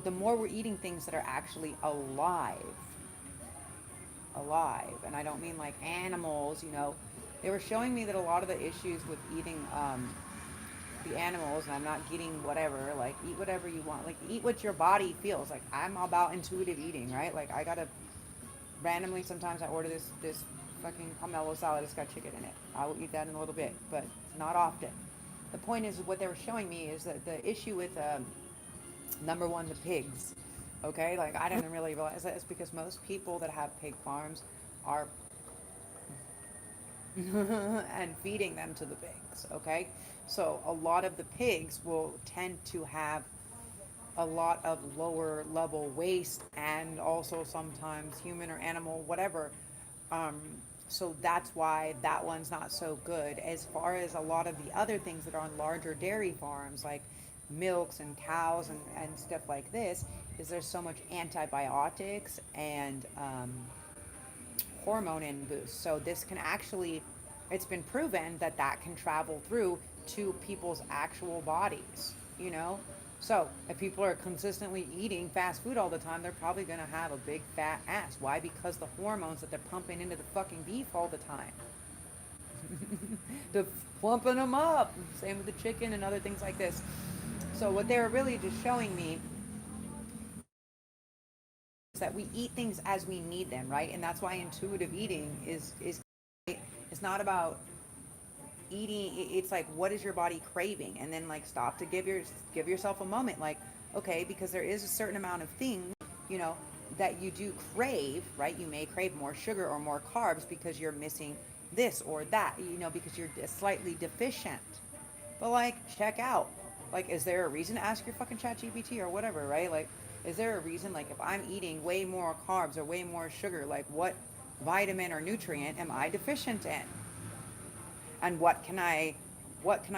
The more we're eating things that are actually alive, and I don't mean like animals, you know. They were showing me that a lot of the issues with eating the animals, and I'm not getting whatever, like eat whatever you want, like eat what your body feels. Like I'm about intuitive eating, right? Like I gotta randomly sometimes I order this fucking pomelo salad. It's got chicken in it. I will eat that in a little bit, but not often. The point is, what they were showing me is that the issue with number one, the pigs. Okay, like I didn't really realize that. It's because most people that have pig farms are and feeding them to the pigs. Okay, so a lot of the pigs will tend to have a lot of lower level waste, and also sometimes human or animal, whatever. Um, so that's why that one's not so good. As far as a lot of the other things that are on larger dairy farms, like milks and cows and stuff like this, is there's so much antibiotics and hormone in boost. So this can actually, it's been proven that that can travel through to people's actual bodies, you know? So if people are consistently eating fast food all the time, they're probably going to have a big fat ass. Why? Because the hormones that they're pumping into the fucking beef all the time. They're pumping them up. Same with the chicken and other things like this. So what they're really just showing me is that we eat things as we need them, right? And that's why intuitive eating is it's not about eating. It's like, what is your body craving? And then like stop to give yourself a moment, like, okay, because there is a certain amount of things, you know, that you do crave, right? You may crave more sugar or more carbs because you're missing this or that, you know, because you're slightly deficient. But like, check out, like, is there a reason to ask your fucking chat GPT or whatever, right? Like, is there a reason, like, if I'm eating way more carbs or way more sugar, like what vitamin or nutrient am I deficient in? And what can I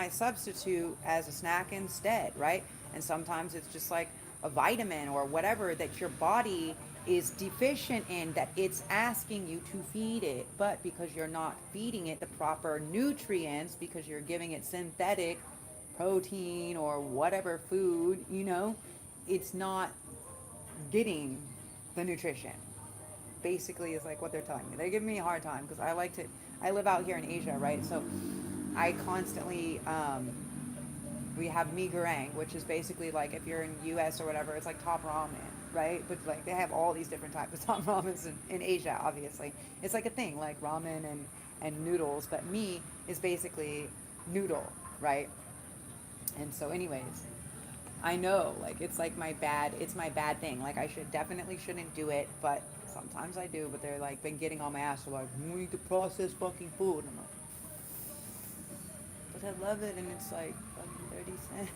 substitute as a snack instead, right? And sometimes it's just like a vitamin or whatever that your body is deficient in, that it's asking you to feed it, but because you're not feeding it the proper nutrients, because you're giving it synthetic protein or whatever food, you know, it's not getting the nutrition. Basically is like what they're telling me. They're giving me a hard time because I live out here in Asia, right? So I constantly, we have mee goreng, which is basically like, if you're in US or whatever, it's like top ramen, right? But like they have all these different types of top ramens in Asia, obviously. It's like a thing, like ramen and noodles, but mee is basically noodle. right? And so anyways, I know, like, it's like it's my bad thing. Like, I definitely shouldn't do it, but sometimes I do. But they're like, been getting on my ass. They're like, we need to process fucking food. And I'm like, but I love it, and it's like fucking 30 cents.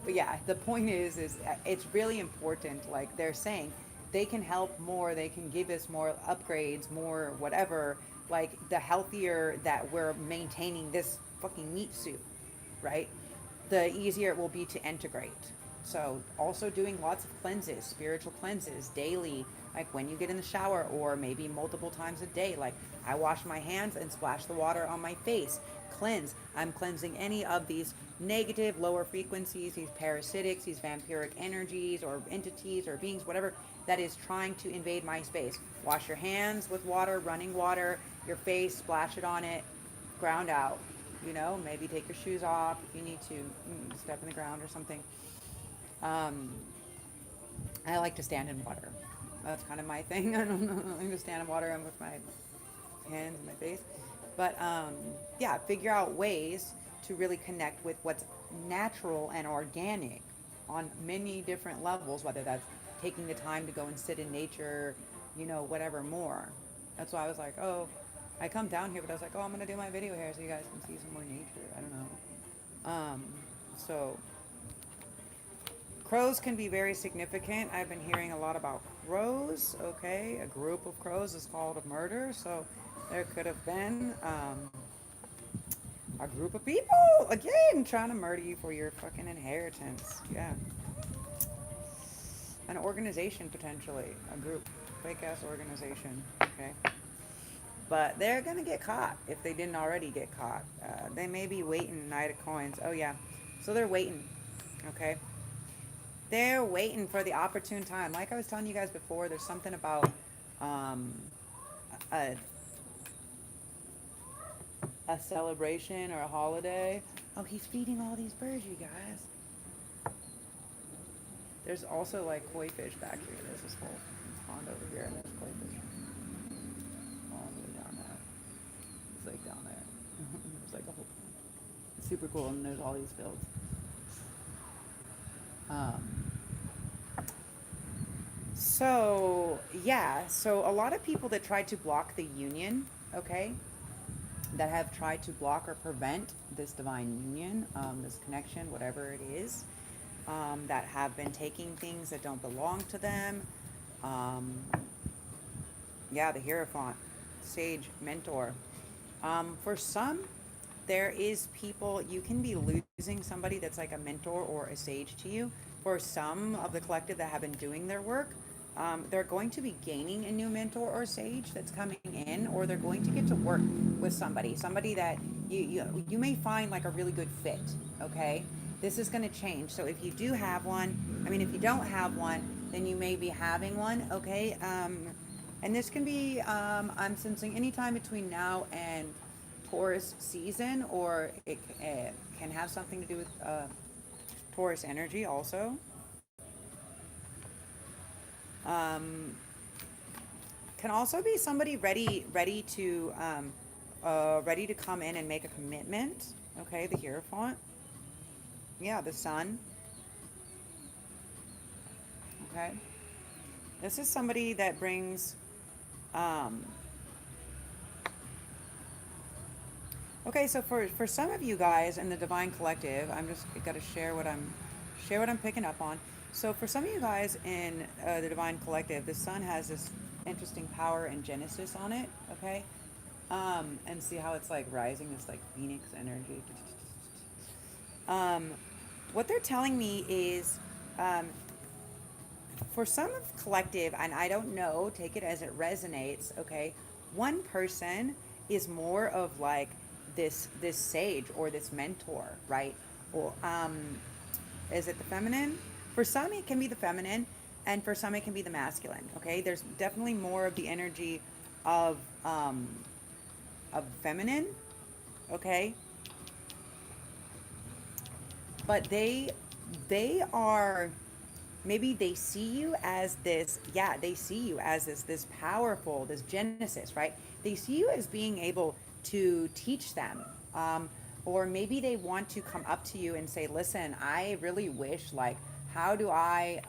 But yeah, the point is it's really important. Like they're saying, they can help more. They can give us more upgrades, more whatever. Like the healthier that we're maintaining this fucking meat suit, right? The easier it will be to integrate. So also doing lots of cleanses, spiritual cleanses daily, like when you get in the shower or maybe multiple times a day. Like I wash my hands and splash the water on my face. Cleanse. I'm cleansing any of these negative lower frequencies, these parasitics, these vampiric energies or entities or beings, whatever that is trying to invade my space. Wash your hands with water, running water, your face, splash it on it, ground out. Maybe take your shoes off if you need to, step in the ground or something. Um, I like to stand in water. That's kind of my thing. I don't know. I like to stand in water and with my hands and my face. But yeah, figure out ways to really connect with what's natural and organic on many different levels, whether that's taking the time to go and sit in nature, whatever more. That's why I was like, oh, I come down here, but I was like, oh, I'm going to do my video here so you guys can see some more nature. I don't know. So crows can be very significant. I've been hearing a lot about crows. Okay, a group of crows is called a murder. So there could have been a group of people again trying to murder you for your fucking inheritance. Yeah, an organization potentially, a group, fake ass organization. Okay. But they're gonna get caught if they didn't already get caught. They may be waiting Night of Coins. Oh yeah, so they're waiting. Okay, they're waiting for the opportune time. Like I was telling you guys before, there's something about um, a a celebration or a holiday. Oh, he's feeding all these birds, you guys. There's also like koi fish back here. There's this whole pond over here, and there's koi fish all the way down there. It's like down there. It's like a whole. It's super cool, and there's all these fields. So yeah, so a lot of people that try to block the union, okay, that have tried to block or prevent this divine union, this connection, whatever it is, that have been taking things that don't belong to them. Um, yeah, the Hierophant, sage, mentor. For some, there is people, you can be losing somebody that's like a mentor or a sage to you. For some of the collective that have been doing their work, they're going to be gaining a new mentor or sage that's coming in, or they're going to get to work with somebody that you may find like a really good fit. Okay, this is going to change. So if you do have one, I mean, if you don't have one, then you may be having one. Okay, and this can be I'm sensing anytime between now and Taurus season, or it can have something to do with Taurus energy also. Um, can also be somebody ready to come in and make a commitment. Okay, the Hierophant. Yeah, the Sun. Okay, this is somebody that brings. Um, okay, so for some of you guys in the Divine Collective, I'm just got to share what I'm picking up on. So for some of you guys in the Divine Collective, the Sun has this interesting power and Genesis on it. Okay, and see how it's like rising, this like Phoenix energy. Um, what they're telling me is, um, for some of collective, and I don't know, take it as it resonates. Okay, one person is more of like this sage or this mentor, right? Or is it the feminine? For some, it can be the feminine, and for some, it can be the masculine. Okay, there's definitely more of the energy of um, feminine. Okay, but they are, maybe they see you as this, yeah, they see you as this powerful, this Genesis, right? They see you as being able to teach them. Or maybe they want to come up to you and say, listen, I really wish, like, how do I,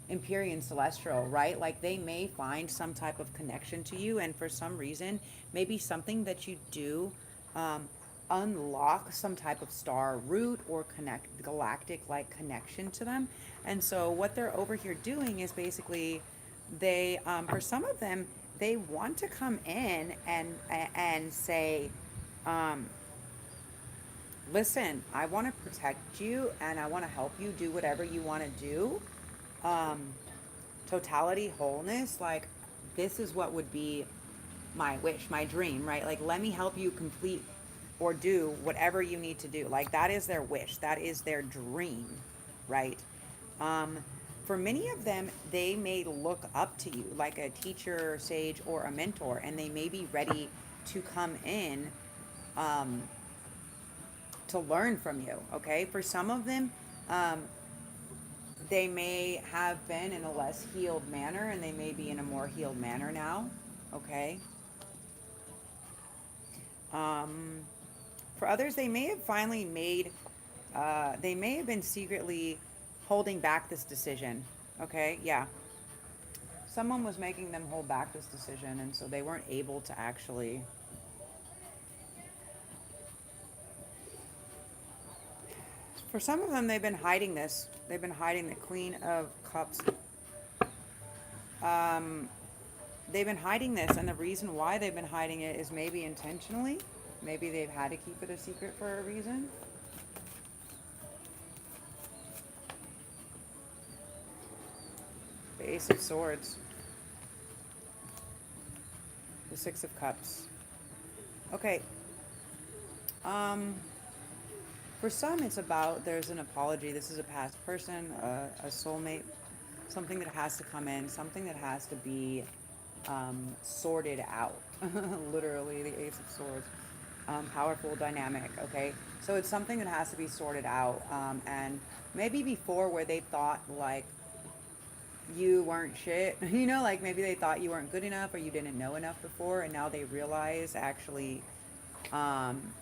Empyrean Celestial, right? Like they may find some type of connection to you, and for some reason, maybe something that you do, um, unlock some type of star root or connect galactic like connection to them. And so what they're over here doing is basically they, for some of them, they want to come in and say, um, listen, I want to protect you and I want to help you do whatever you want to do. Um, Totality, wholeness, like this is what would be my wish, my dream, right? Like, let me help you complete or do whatever you need to do. Like, that is their wish, that is their dream, right? Um, for many of them, they may look up to you like a teacher, sage, or a mentor, and they may be ready to come in, um, to learn from you, okay? For some of them, um, they may have been in a less healed manner and they may be in a more healed manner now, okay? Um, for others, they may have finally made, they may have been secretly holding back this decision, okay? Yeah. Someone was making them hold back this decision, and so they weren't able to actually. For some of them, they've been hiding this. They've been hiding the Queen of Cups. Um, they've been hiding this, and the reason why they've been hiding it is maybe intentionally. Maybe they've had to keep it a secret for a reason. The Ace of Swords. The Six of Cups. Okay. For some, it's about there's an apology. This is a past person, a soulmate, something that has to come in, something that has to be, sorted out. Literally, the Ace of Swords. Powerful dynamic, okay? So it's something that has to be sorted out. And maybe before where they thought, like, you weren't shit, you know, like maybe they thought you weren't good enough or you didn't know enough before, and now they realize actually, um,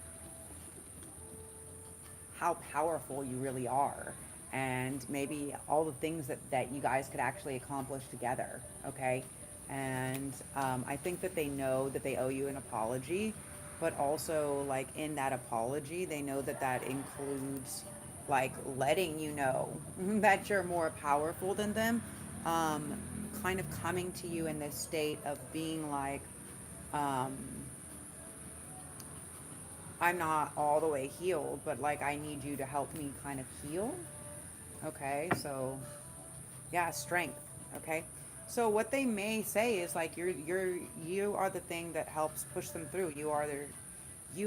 how powerful you really are, and maybe all the things that you guys could actually accomplish together, okay? And I think that they know that they owe you an apology, but also like in that apology they know that that includes like letting you know that you're more powerful than them, um, kind of coming to you in this state of being like, um, I'm not all the way healed, but like I need you to help me kind of heal. Okay, so yeah, strength. Okay. So what they may say is like you are the thing that helps push them through. You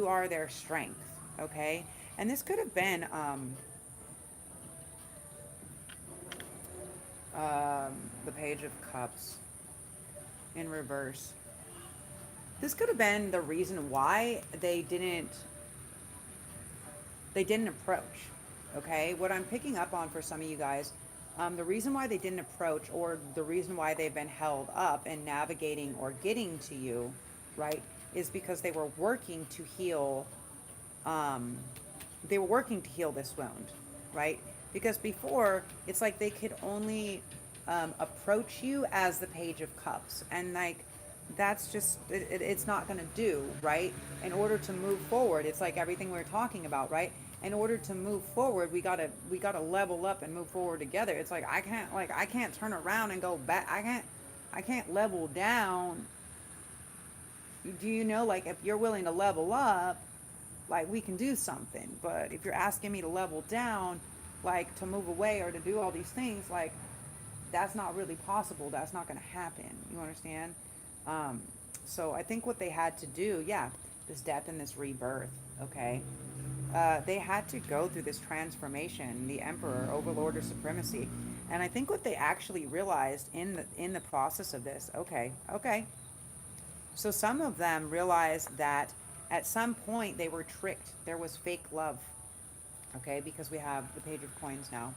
are their strength. Okay. And this could have been the Page of Cups in reverse. This could have been the reason why they didn't approach. Okay, what I'm picking up on for some of you guys, the reason why they didn't approach, or the reason why they've been held up and navigating or getting to you, right, is because they were working to heal. Um, they were working to heal this wound, right? Because before, it's like they could only, approach you as the Page of Cups, and like that's just it's not going to do, right? In order to move forward, it's like everything we're talking about, right? In order to move forward, we gotta level up and move forward together. It's like I can't turn around and go back. I can't level down. Do you know, like, if you're willing to level up, like, we can do something. But if you're asking me to level down, like, to move away or to do all these things, like, that's not really possible. That's not going to happen. You understand? Um, so I think what they had to do, yeah, this death and this rebirth, okay? They had to go through this transformation, the Emperor, Overlord, or Supremacy. And I think what they actually realized in the process of this, okay. So some of them realized that at some point they were tricked. There was fake love, okay? Because we have the Page of Coins now.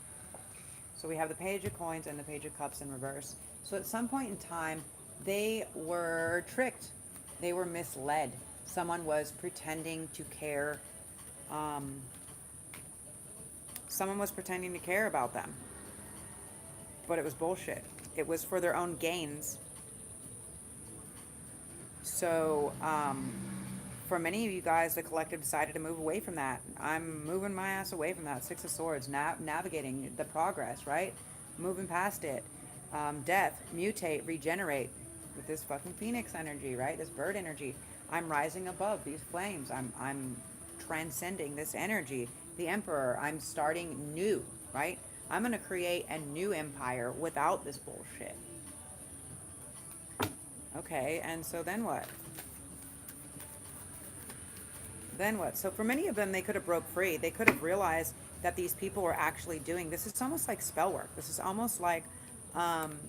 So we have the Page of Coins and the Page of Cups in reverse. So at some point in time, they were tricked. They were misled. Someone was pretending to care. Um, Someone was pretending to care about them, but it was bullshit. It was for their own gains. So, for many of you guys, the collective decided to move away from that. I'm moving my ass away from that. Six of Swords, navigating the progress, right? Moving past it. Death, mutate, regenerate with this fucking phoenix energy, right? This bird energy. I'm rising above these flames. I'm transcending this energy. The Emperor, I'm starting new, right? I'm going to create a new empire without this bullshit. Okay, and so then what? Then what? So for many of them, they could have broke free. They could have realized that these people were actually doing this. Is almost like spell work. This is almost like um,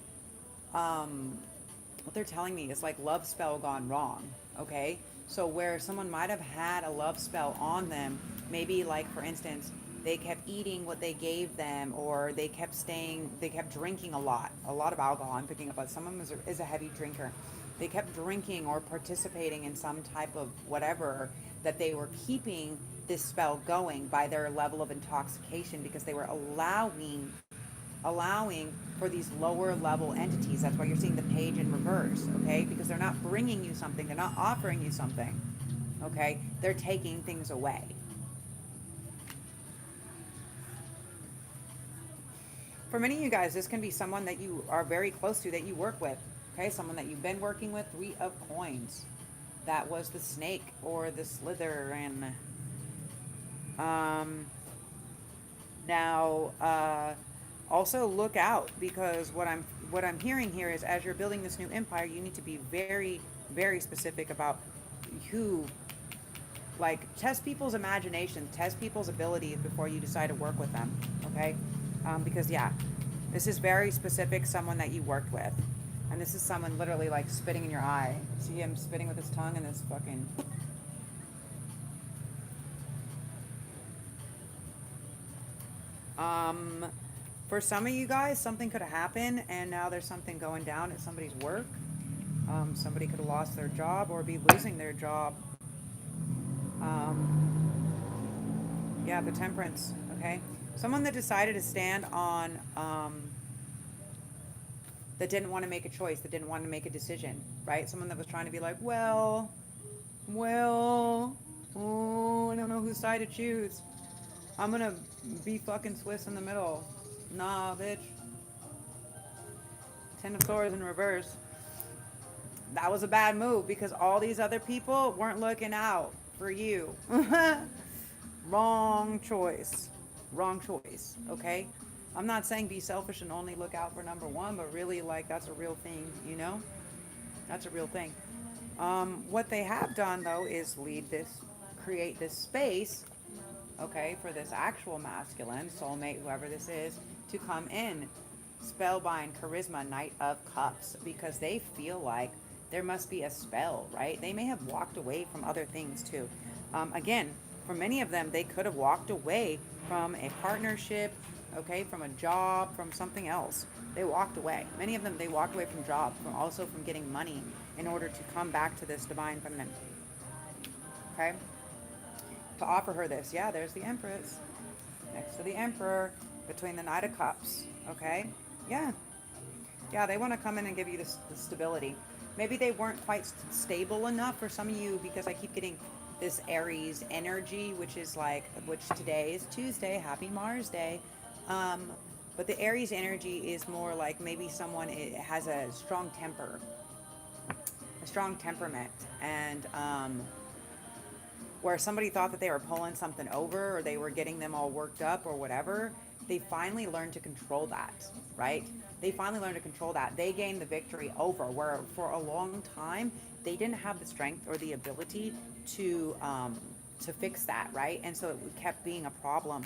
what they're telling me is like love spell gone wrong. Okay, so where someone might have had a love spell on them, maybe like for instance, they kept eating what they gave them, or they kept drinking a lot of alcohol. I'm picking up on someone is a heavy drinker. They kept drinking or participating in some type of whatever, that they were keeping this spell going by their level of intoxication, because they were allowing for these lower level entities. That's why you're seeing the page in reverse, okay? Because they're not bringing you something, they're not offering you something, okay? They're taking things away. For many of you guys, this can be someone that you are very close to, that you work with, okay? Someone that you've been working with. Three of Coins. That was the snake or the slither. And now also look out, because what I'm hearing here is, as you're building this new empire, you need to be very, very specific about who, like, test people's imagination, test people's abilities before you decide to work with them, okay? Because yeah, this is very specific, someone that you worked with. And this is someone literally like spitting in your eye. See him spitting with his tongue and this fucking... For some of you guys, something could have happened and now there's something going down at somebody's work. Somebody could have lost their job or be losing their job. Yeah, the Temperance, okay? Someone that decided to stand on, that didn't want to make a choice, that didn't want to make a decision, right? Someone that was trying to be like, well, oh, I don't know whose side to choose. I'm going to be fucking Swiss in the middle. Nah, bitch. Ten of Swords in reverse. That was a bad move, because all these other people weren't looking out for you. Wrong choice. Wrong choice, okay? I'm not saying be selfish and only look out for number one, but really, like, that's a real thing, you know? That's a real thing. What they have done, though, is create this space, okay, for this actual masculine, soulmate, whoever this is, to come in. Spellbind, charisma, Knight of Cups, because they feel like there must be a spell, right? They may have walked away from other things, too. Again, for many of them, they could have walked away from a partnership, okay, from a job, from something else. They walked away. Many of them, they walked away from job, also from getting money in order to come back to this divine feminine. Okay? To offer her this. Yeah, there's the Empress. Next to the Emperor, between the Knight of Cups. Okay? Yeah. Yeah, they want to come in and give you this stability. Maybe they weren't quite stable enough for some of you, because I keep getting this Aries energy, which today is Tuesday. Happy Mars Day. But the Aries energy is more like maybe someone has a strong temper, a strong temperament, and where somebody thought that they were pulling something over, or they were getting them all worked up or whatever, they finally learned to control that, right? They finally learned to control that. They gained the victory over, where for a long time, they didn't have the strength or the ability to fix that, right? And so it kept being a problem.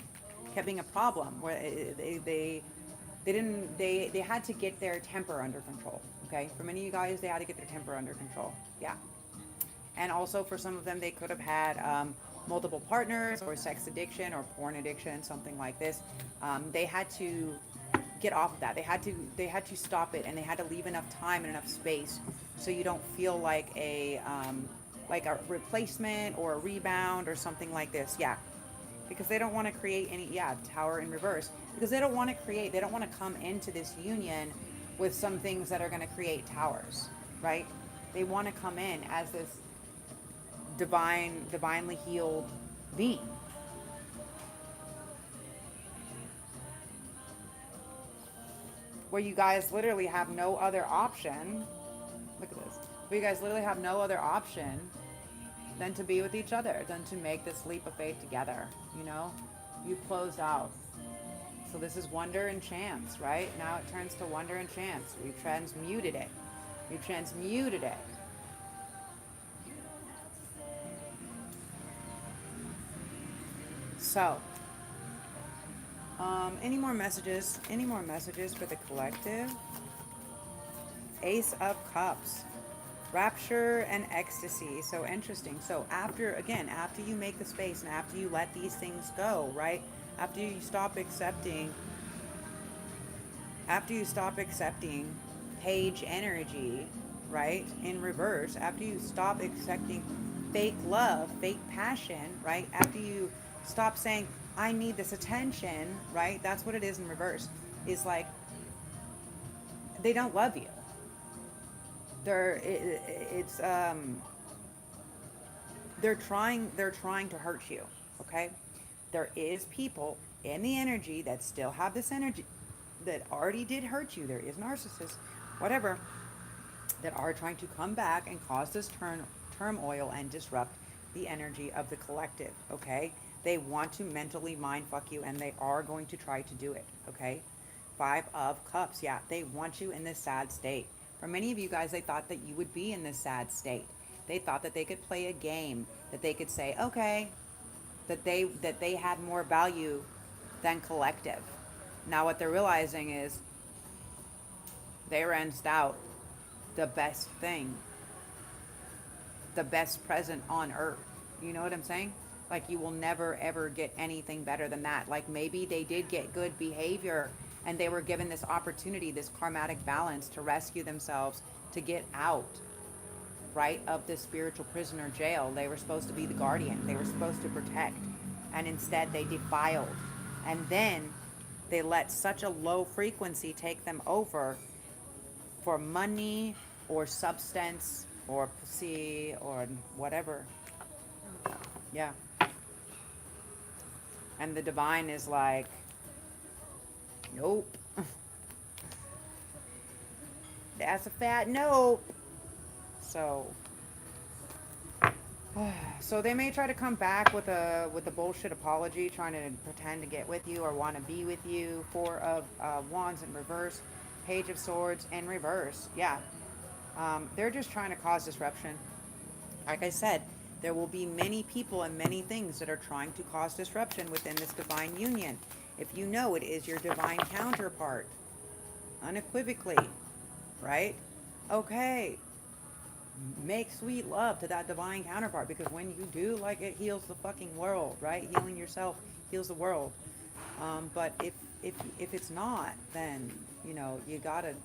Where they had to get their temper under control. Okay, for many of you guys, they had to get their temper under control. Yeah. And also for some of them, they could have had multiple partners, or sex addiction, or porn addiction, something like this. They had to get off of that. They had to stop it, and they had to leave enough time and enough space so you don't feel like a like a replacement or a rebound or something like this. Yeah, because they don't want to create any, yeah, Tower in reverse, because they don't want to create, they don't want to come into this union with some things that are going to create towers, right? They want to come in as this divinely healed being. Where you guys literally have no other option. Look at this. Where you guys literally have no other option than to be with each other, than to make this leap of faith together. You know, you've closed out. So this is wonder and chance, right? Now it turns to wonder and chance. We've transmuted it. We've transmuted it. So, any more messages? Any more messages for the collective? Ace of Cups. Rapture and ecstasy. So interesting. So after you make the space and after you let these things go, right? After you stop accepting page energy, right? In reverse, after you stop accepting fake love, fake passion, right? After you stop saying, I need this attention, right? That's what it is in reverse. Is like, they don't love you. They're trying to hurt you, okay? There is people in the energy that still have this energy that already did hurt you. There is narcissists, whatever, that are trying to come back and cause this turmoil and disrupt the energy of the collective, okay? They want to mentally mind fuck you, and they are going to try to do it, okay? 5 of Cups, yeah, they want you in this sad state. For many of you guys, they thought that you would be in this sad state. They thought that they could play a game, that they could say, okay, that they had more value than collective. Now what they're realizing is they rinsed out the best thing, the best present on earth. You know what I'm saying? Like, you will never ever get anything better than that. Like, maybe they did get good behavior and they were given this opportunity, this karmatic balance to rescue themselves, to get out, right, of this spiritual prisoner jail. They were supposed to be the guardian. They were supposed to protect. And instead they defiled. And then they let such a low frequency take them over for money or substance or pussy or whatever. Yeah. And the divine is like, nope. That's a fat nope. So they may try to come back with a bullshit apology, trying to pretend to get with you or want to be with you. 4 of Wands in reverse, Page of Swords in reverse. Yeah, they're just trying to cause disruption. Like I said, there will be many people and many things that are trying to cause disruption within this divine union. If you know it is your divine counterpart, unequivocally, right? Okay. Make sweet love to that divine counterpart, because when you do, like, it heals the fucking world, right? Healing yourself heals the world. But if it's not, then you know you gotta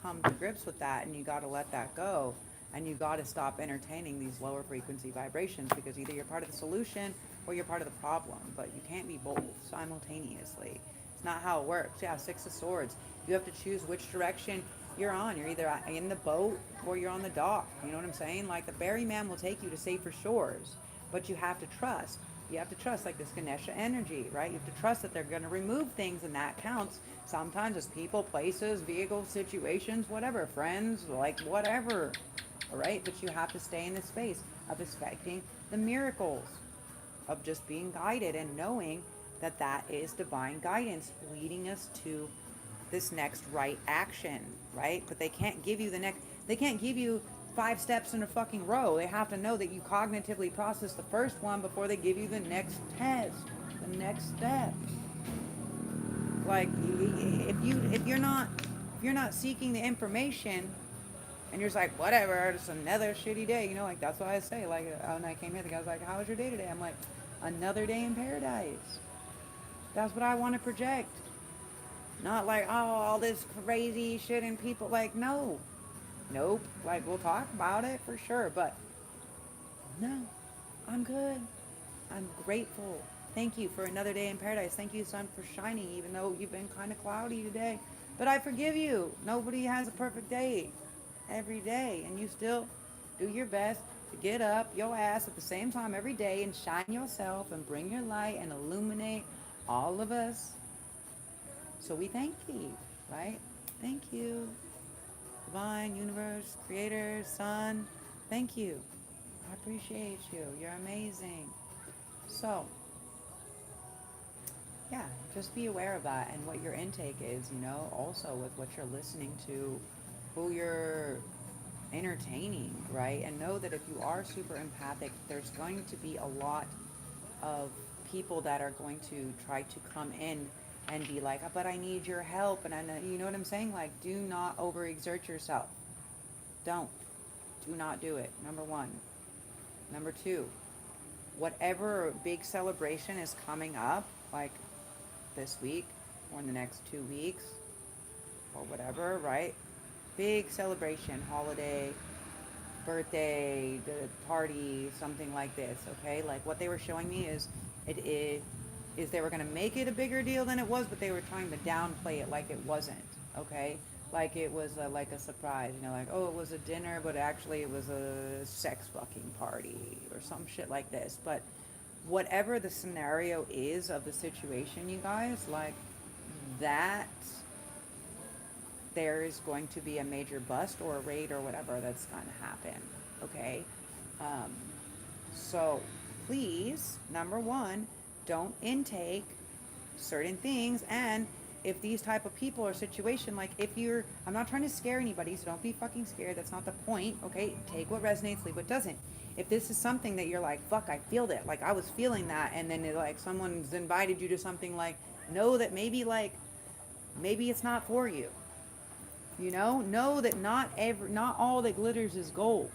come to grips with that, and you gotta let that go, and you gotta stop entertaining these lower frequency vibrations, because either you're part of the solution or you're part of the problem. But you can't be both simultaneously. It's not how it works. Yeah, 6 of Swords. You have to choose which direction you're on. You're either in the boat or you're on the dock. You know what I'm saying? Like, the ferryman will take you to safer shores, but you have to trust. You have to trust, like this Ganesha energy, right? You have to trust that they're going to remove things, and that counts. Sometimes it's people, places, vehicles, situations, whatever, friends, like whatever, all right? But you have to stay in the space of expecting the miracles, of just being guided and knowing that that is divine guidance leading us to this next right action, right? But they can't give you they can't give you 5 steps in a fucking row. They have to know that you cognitively process the first one before they give you the next test, the next step. Like, if you're not seeking the information, and you're just like, whatever, it's another shitty day, you know, like, that's what I say. Like, when I came here, the guy was like, how was your day today? I'm like, another day in paradise. That's what I want to project. Not like, oh, all this crazy shit and people, like, no. Nope. Like, we'll talk about it for sure, but No, I'm good. I'm grateful. Thank you for another day in paradise. Thank you, sun, for shining, even though you've been kind of cloudy today. But I forgive you. Nobody has a perfect day every day, and you still do your best to get up your ass at the same time every day and shine yourself and bring your light and illuminate all of us. So we thank thee, right? Thank you, divine, universe, creator, sun. Thank you. I appreciate you. You're amazing. So, yeah, just be aware of that and what your intake is, also with what you're listening to, who you're entertaining, right? And know that if you are super empathic, there's going to be a lot of people that are going to try to come in and be like, but I need your help. And I know, you know what I'm saying? Like, do not overexert yourself. Don't. Do not do it. Number one. Number two, whatever big celebration is coming up, like this week or in the next 2 weeks or whatever, right? Big celebration, holiday, birthday, the party, something like this, okay? Like what they were showing me is they were going to make it a bigger deal than it was, but they were trying to downplay it like it wasn't, okay? Like it was like a surprise, like, oh, it was a dinner, but actually it was a sex fucking party or some shit like this. But whatever the scenario is of the situation, you guys, like that, there is going to be a major bust or a raid or whatever that's going to happen, okay? Um, so please, number one, don't intake certain things. And if these type of people or situation, like I'm not trying to scare anybody, so don't be fucking scared. That's not the point, okay? Take what resonates, leave what doesn't. If this is something that you're like, fuck, I feel that, like I was feeling that, and then like someone's invited you to something, like know that maybe it's not for you. Know that not all that glitters is gold.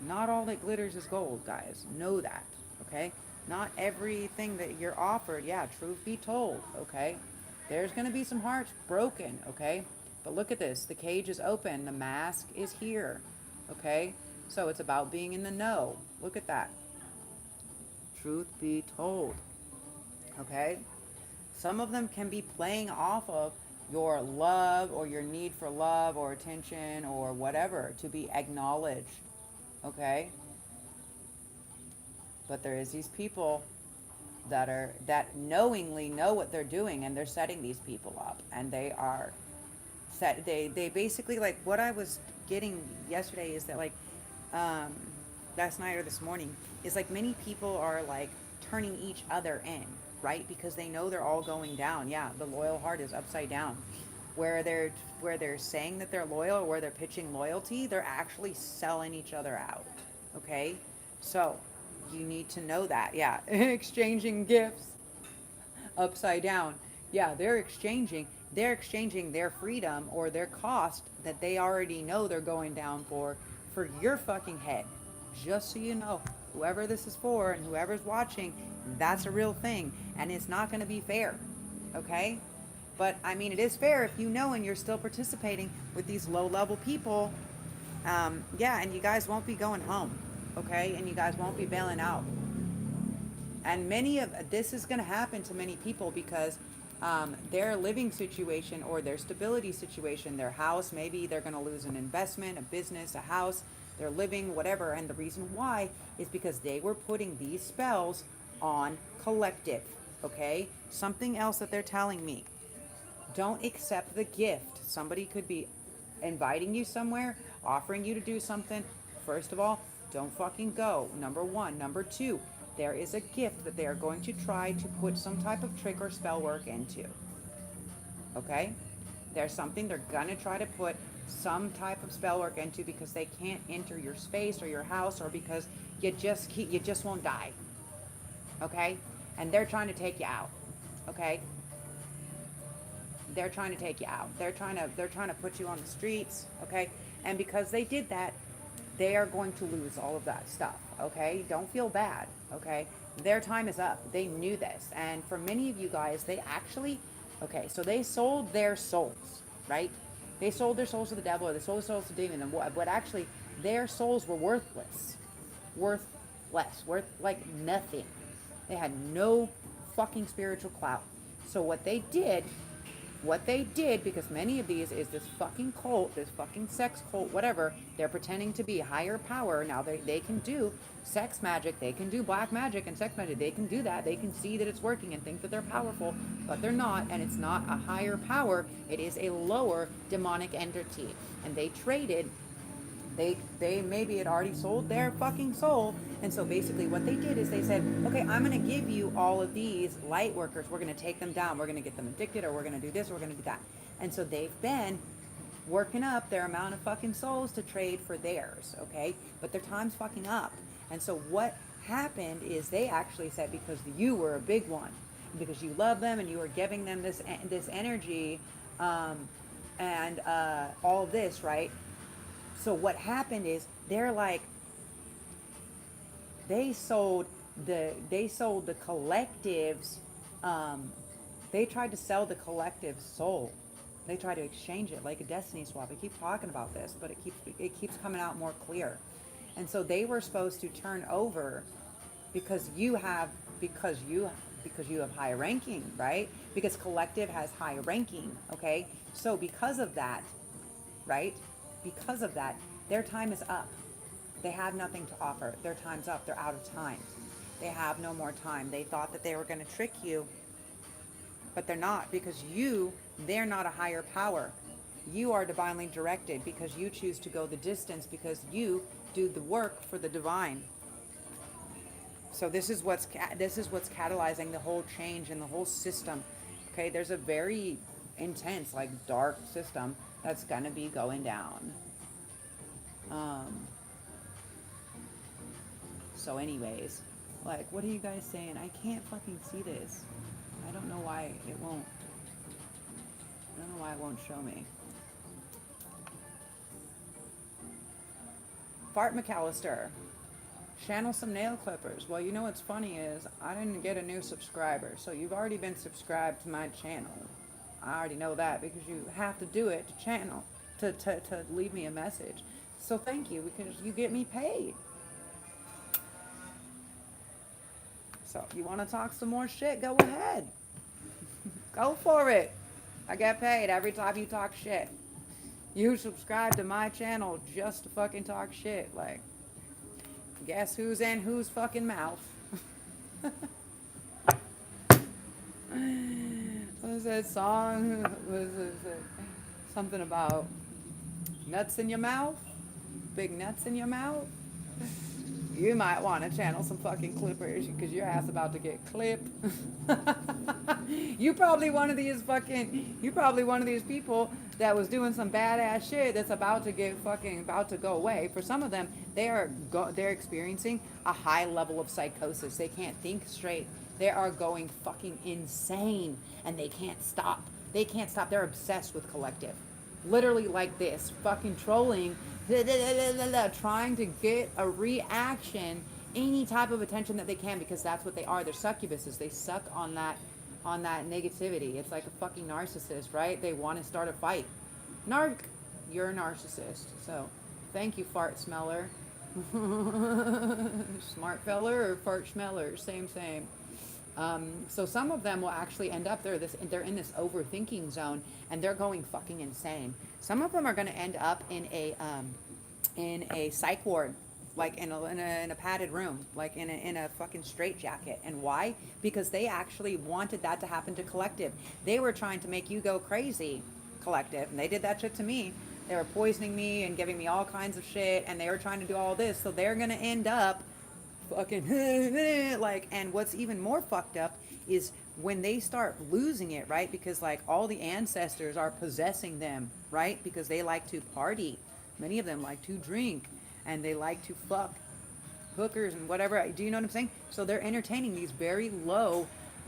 Not all that glitters is gold, guys. Know that, okay? Not everything that you're offered, yeah, truth be told, okay? There's going to be some hearts broken, okay? But look at this. The cage is open. The mask is here, okay? So it's about being in the know. Look at that. Truth be told, okay? Some of them can be playing off of your love or your need for love or attention or whatever to be acknowledged, okay? But there is these people that knowingly know what they're doing, and they're setting these people up, and they basically, like what I was getting yesterday is that, like, last night or this morning, is like many people are like turning each other in, right? Because they know they're all going down. Yeah, the loyal heart is upside down. Where they're saying that they're loyal, or where they're pitching loyalty, they're actually selling each other out, okay? So you need to know that. Yeah. Exchanging gifts upside down. Yeah, they're exchanging their freedom or their cost that they already know they're going down for your fucking head. Just so you know, whoever this is for and whoever's watching, that's a real thing, and it's not going to be fair, okay? But I mean, it is fair if you know and you're still participating with these low level people. Yeah, and you guys won't be going home, okay? And you guys won't be bailing out. And many of this is going to happen to many people because their living situation or their stability situation, their house, maybe they're going to lose an investment, a business, a house, their living, whatever. And the reason why is because they were putting these spells on collective, okay? Something else that they're telling me. Don't accept the gift. Somebody could be inviting you somewhere, offering you to do something. First of all, don't fucking go. Number one. Number two, there is a gift that they are going to try to put some type of trick or spell work into. Okay? There's something they're going to try to put some type of spell work into because they can't enter your space or your house, or because you just won't die. Okay? And they're trying to take you out. Okay? They're trying to take you out. They're trying to put you on the streets, okay? And because they did that, they are going to lose all of that stuff, okay? Don't feel bad, okay? Their time is up. They knew this. And for many of you guys, they actually, okay, so they sold their souls, right? They sold their souls to the devil, or they sold their souls to demons, but actually their souls were worthless. Worth worthless, worth like nothing. They had no fucking spiritual clout. So what they did, because many of these is this fucking cult, this fucking sex cult, whatever, they're pretending to be higher power. Now they can do sex magic, they can do black magic and sex magic, they can do that, they can see that it's working and think that they're powerful, but they're not, and it's not a higher power, it is a lower demonic entity. And they traded, they maybe had already sold their fucking soul. And so basically what they did is they said, okay, I'm going to give you all of these light workers, we're going to take them down, we're going to get them addicted, or we're going to do this, or we're going to do that. And so they've been working up their amount of fucking souls to trade for theirs, okay? But their time's fucking up. And so what happened is they actually said, because you were a big one, because you love them and you were giving them this energy, and all of this, right? So what happened is they're like, they sold the collectives, they tried to sell the collective soul. They tried to exchange it like a destiny swap. I keep talking about this, but it keeps coming out more clear. And so they were supposed to turn over, because you have high ranking, right? Because collective has high ranking, okay? So because of that, right? Because of that, their time is up. They have nothing to offer. Their time's up. They're out of time. They have no more time. They thought that they were going to trick you, but they're not, because they're not a higher power. You are divinely directed, because you choose to go the distance, because you do the work for the divine. So this is what's catalyzing the whole change in the whole system. Okay, there's a very intense, like, dark system that's gonna be going down. So anyways, like, what are you guys saying? I can't fucking see this. I don't know why it won't. I don't know why it won't show me. Fart McAllister, channel some nail clippers. Well, you know what's funny is I didn't get a new subscriber, so you've already been subscribed to my channel. I already know that, because you have to do it to leave me a message. So thank you, because you get me paid. So if you want to talk some more shit, go ahead. Go for it. I get paid every time you talk shit. You subscribe to my channel just to fucking talk shit. Like, guess who's in whose fucking mouth? What was that song? Was it something about nuts in your mouth? Big nuts in your mouth? You might want to channel some fucking clippers, because your ass about to get clipped. You probably one of these people that was doing some badass shit that's about to go away. For some of them, they're experiencing a high level of psychosis. They can't think straight. They are going fucking insane, and they can't stop. They're obsessed with collective. Literally like this, fucking trolling, trying to get a reaction, any type of attention that they can, because that's what they are. They're succubuses. They suck on that negativity. It's like a fucking narcissist, right? They want to start a fight. Narc, you're a narcissist. So thank you, fart smeller. Smart feller or fart smeller, same. So some of them will actually end up they're in this overthinking zone, and they're going fucking insane. Some of them are going to end up in a psych ward, like in a padded room, like in a fucking straitjacket. And why? Because they actually wanted that to happen to collective. They were trying to make you go crazy, collective, and they did that shit to me. They were poisoning me and giving me all kinds of shit, and they were trying to do all this. So they're going to end up fucking like, and what's even more fucked up is when they start losing it, right? Because like all the ancestors are possessing them, right? Because they like to party. Many of them like to drink, and they like to fuck hookers and whatever. Do you know what I'm saying? So they're entertaining these very low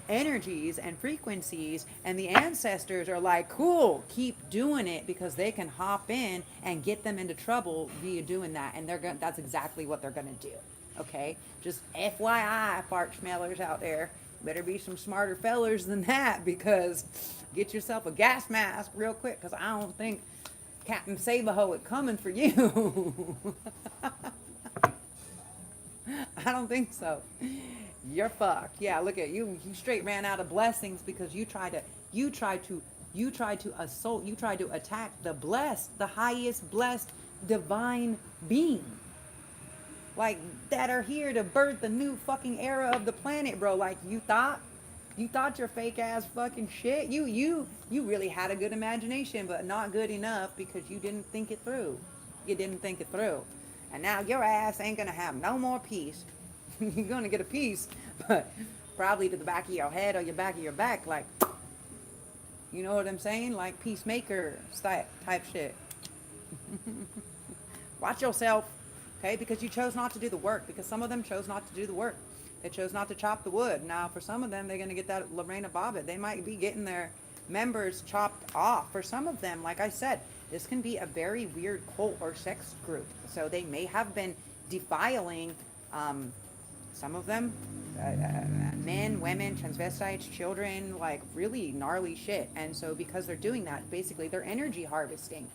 energies and frequencies, and the ancestors are like, cool, keep doing it, because they can hop in and get them into trouble via doing that. And that's exactly what they're gonna do. Okay, just FYI, fart smellers out there, better be some smarter fellers than that, because get yourself a gas mask real quick, because I don't think Captain Save-A-Ho is coming for you. I don't think so. You're fucked. Yeah, look at you. You straight ran out of blessings because you tried to, you tried to assault, you tried to attack the blessed, the highest blessed divine being. Like, that are here to birth the new fucking era of the planet, bro. Like, you thought your fake ass fucking shit. You really had a good imagination, but not good enough because you didn't think it through. You didn't think it through. And now your ass ain't gonna have no more peace. You're gonna get a piece, but probably to the back of your head or your back of your back, like, you know what I'm saying? Like peacemaker type shit. Watch yourself, okay? Because you chose not to do the work. Because some of them chose not to do the work. They chose not to chop the wood. Now, for some of them, they're gonna get that Lorena Bobbitt. They might be getting their members chopped off. For some of them, like I said, this can be a very weird cult or sex group. So they may have been defiling some of them, men, women, transvestites, children, like really gnarly shit. And so because they're doing that, basically they're energy harvesting.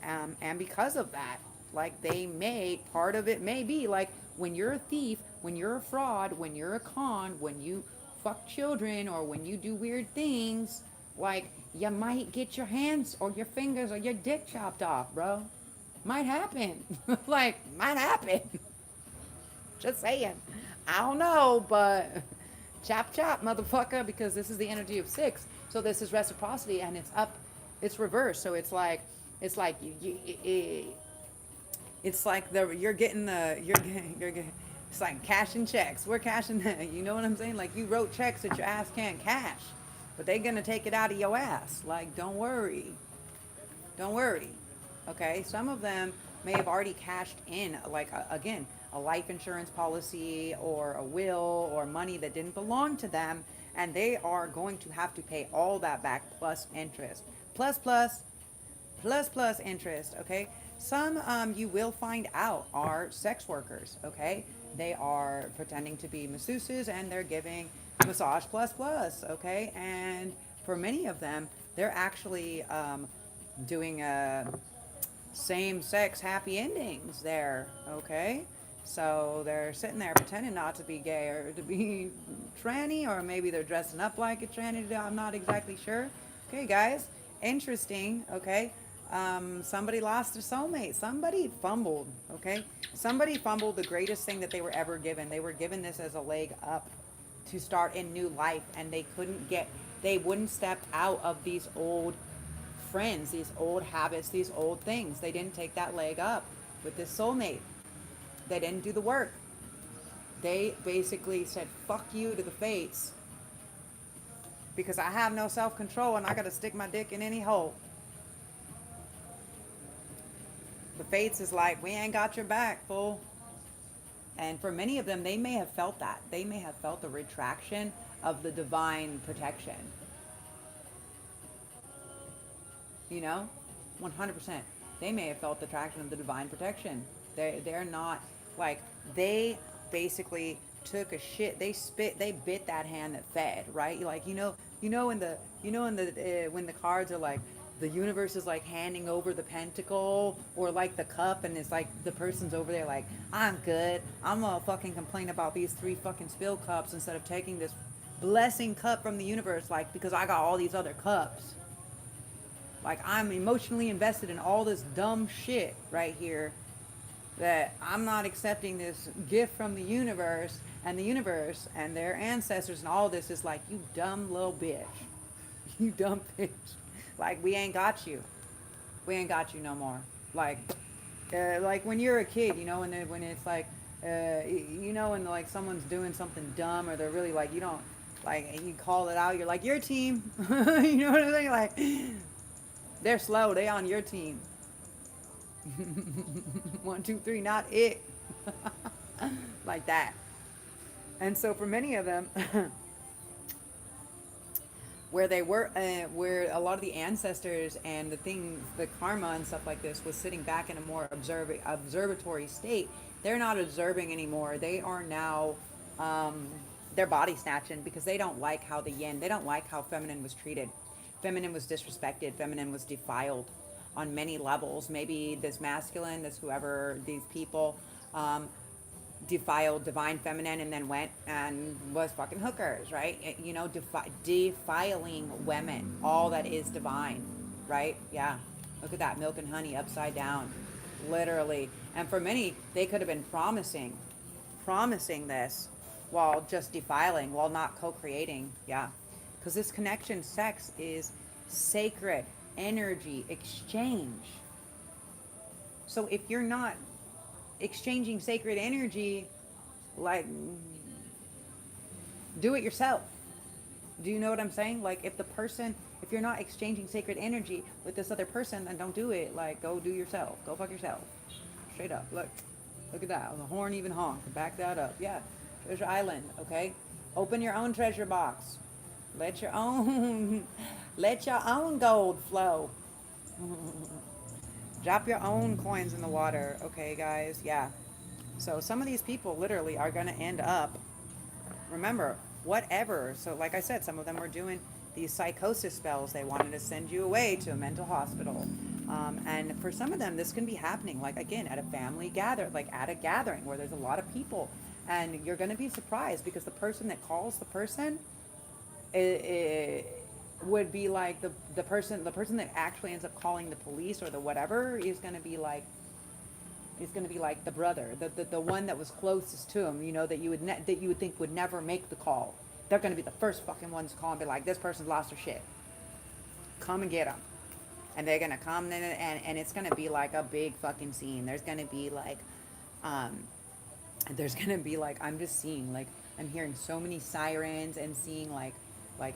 And because of that, like they may, part of it may be like when you're a thief, when you're a fraud, when you're a con, when you fuck children or when you do weird things, like you might get your hands or your fingers or your dick chopped off, bro. Might happen. Like, might happen. Just saying. I don't know, but chop chop, motherfucker, because this is the energy of 6. So this is reciprocity, and it's up, it's reverse. So it's like it's like it's like you're getting it's like cashing checks. We're cashing, you know what I'm saying? Like you wrote checks that your ass can't cash, but they're gonna take it out of your ass. Like, don't worry, don't worry. Okay, some of them may have already cashed in, like again, a life insurance policy or a will or money that didn't belong to them, and they are going to have to pay all that back plus interest, plus interest. Okay, some you will find out are sex workers. Okay, they are pretending to be masseuses and they're giving massage plus. Okay, and for many of them, they're actually doing same-sex happy endings there. Okay, so they're sitting there pretending not to be gay or to be tranny, or maybe they're dressing up like a tranny. I'm not exactly sure. Okay, guys, interesting. Okay, somebody lost their soulmate. Somebody fumbled. Okay, somebody fumbled the greatest thing that they were ever given. They were given this as a leg up to start a new life, and they wouldn't step out of these old friends, these old habits, these old things. They didn't take that leg up with this soulmate. They didn't do the work. They basically said, fuck you to the fates, because I have no self-control and I gotta stick my dick in any hole. The fates is like, we ain't got your back, fool. And for many of them, they may have felt that. They may have felt the retraction of the divine protection. You know, 100%. They may have felt the traction of the divine protection. They're not, like, they basically took a shit. They bit that hand that fed, right? Like, when the cards are like, the universe is like handing over the pentacle or like the cup, and it's like the person's over there like, I'm good. I'm gonna fucking complain about these 3 fucking spilled cups instead of taking this blessing cup from the universe, like, because I got all these other cups. Like, I'm emotionally invested in all this dumb shit right here, that I'm not accepting this gift from the universe and their ancestors, and all this is like, you dumb little bitch. You dumb bitch. Like, we ain't got you. We ain't got you no more. Like when you're a kid, when it's like, when like someone's doing something dumb, or they're really like, you don't, like, and you call it out, you're like, your team. You know what I'm saying? Like, they're slow. They on your team. 1, 2, 3, not it. Like that. And so for many of them, where a lot of the ancestors and the karma and stuff like this was sitting back in a more observatory state, they're not observing anymore. They are now, they're body snatching, because they don't like how they don't like how feminine was treated. Feminine was disrespected. Feminine was defiled on many levels. Maybe this masculine, this whoever, these people, defiled divine feminine and then went and was fucking hookers, right? You know, defiling women, all that is divine, right? Yeah. Look at that, milk and honey upside down, literally. And for many, they could have been promising this while just defiling, while not co-creating. Yeah. Because this connection, sex, is sacred energy exchange. So if you're not exchanging sacred energy, like, do it yourself. Do you know what I'm saying? Like, if you're not exchanging sacred energy with this other person, then don't do it. Like, go do yourself. Go fuck yourself. Straight up. Look at that. The horn even honk. Back that up. Yeah. Treasure Island. Okay. Open your own treasure box. Let your own, let your own gold flow. Drop your own coins in the water. Okay, guys. Yeah. So some of these people literally are going to end up, remember, whatever. So like I said, some of them were doing these psychosis spells. They wanted to send you away to a mental hospital. And for some of them, this can be happening, like, again, at a family like at a gathering where there's a lot of people. And you're going to be surprised because the person that calls the person it would be like the person that actually ends up calling the police or the whatever is going to be like the brother, the one that was closest to him, you know, that you would think would never make the call. They're going to be the first fucking ones to call and be like, this person's lost their shit. Come and get them. And they're going to come in and it's going to be like a big fucking scene. There's going to be like, I'm just seeing, like, I'm hearing so many sirens and seeing like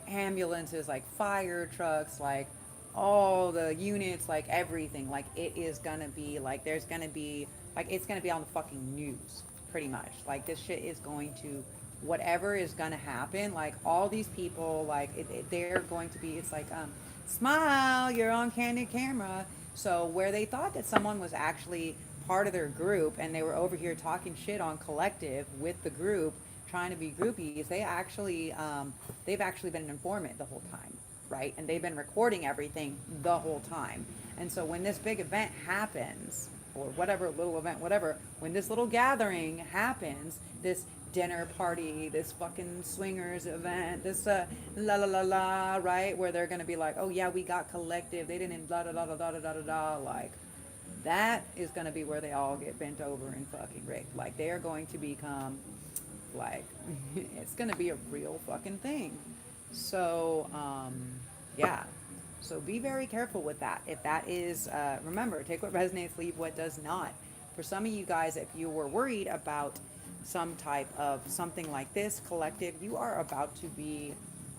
ambulances, like fire trucks, like all the units, like everything. Like, it is gonna be like, there's gonna be like, it's gonna be on the fucking news, pretty much. Like, this shit is going to, whatever is gonna happen, like all these people, like they're going to be, it's like, smile, you're on candid camera. So where they thought that someone was actually part of their group and they were over here talking shit on collective with the group, trying to be groupies, they've actually been an informant the whole time, right? And they've been recording everything the whole time. And so when this big event happens, or whatever, little event, whatever, when this little gathering happens, this dinner party, this fucking swingers event, this la la la la, right? Where they're gonna be like, oh yeah, we got collective, they didn't blah da da da da da da da da, like, that is gonna be where they all get bent over and fucking raped. Like, they are going to become, like, it's gonna be a real fucking thing. So, yeah. So be very careful with that. If that is, remember, take what resonates, leave what does not. For some of you guys, if you were worried about some type of something like this, collective, you are about to be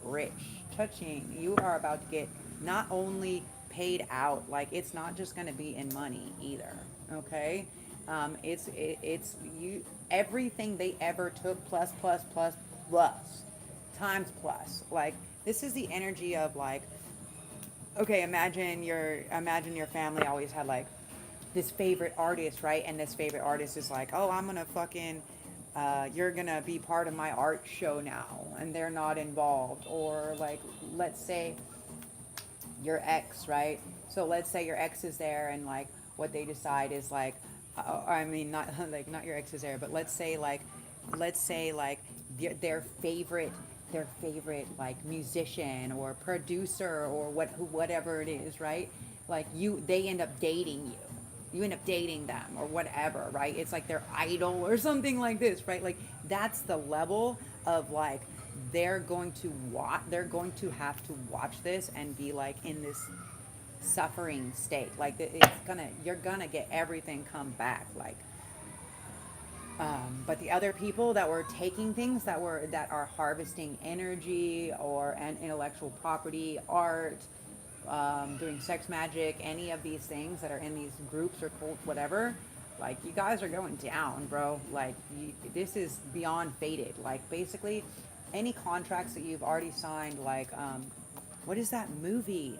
rich, touching. You are about to get not only paid out, like, it's not just going to be in money either. Okay. It's you, everything they ever took plus times plus. Like, this is the energy of, like, okay, imagine your family always had like this favorite artist, right? And this favorite artist is like, oh, I'm gonna fucking you're gonna be part of my art show now, and they're not involved. Or like, let's say your ex, right? So let's say your ex is there, and like what they decide is like, I mean, not like, not your ex is there, but let's say like their favorite like musician or producer or whatever it is, right? Like, they end up dating you end up dating them or whatever, right? It's like their idol or something like this, right? Like, that's the level of, like, they're going to have to watch this and be like in this suffering state. Like, you're gonna get everything come back, like, but the other people that were taking things that are harvesting energy or an intellectual property, art, doing sex magic, any of these things that are in these groups or cults, whatever, like, you guys are going down, bro. Like, this is beyond fated. Like, basically, any contracts that you've already signed, like, what is that movie?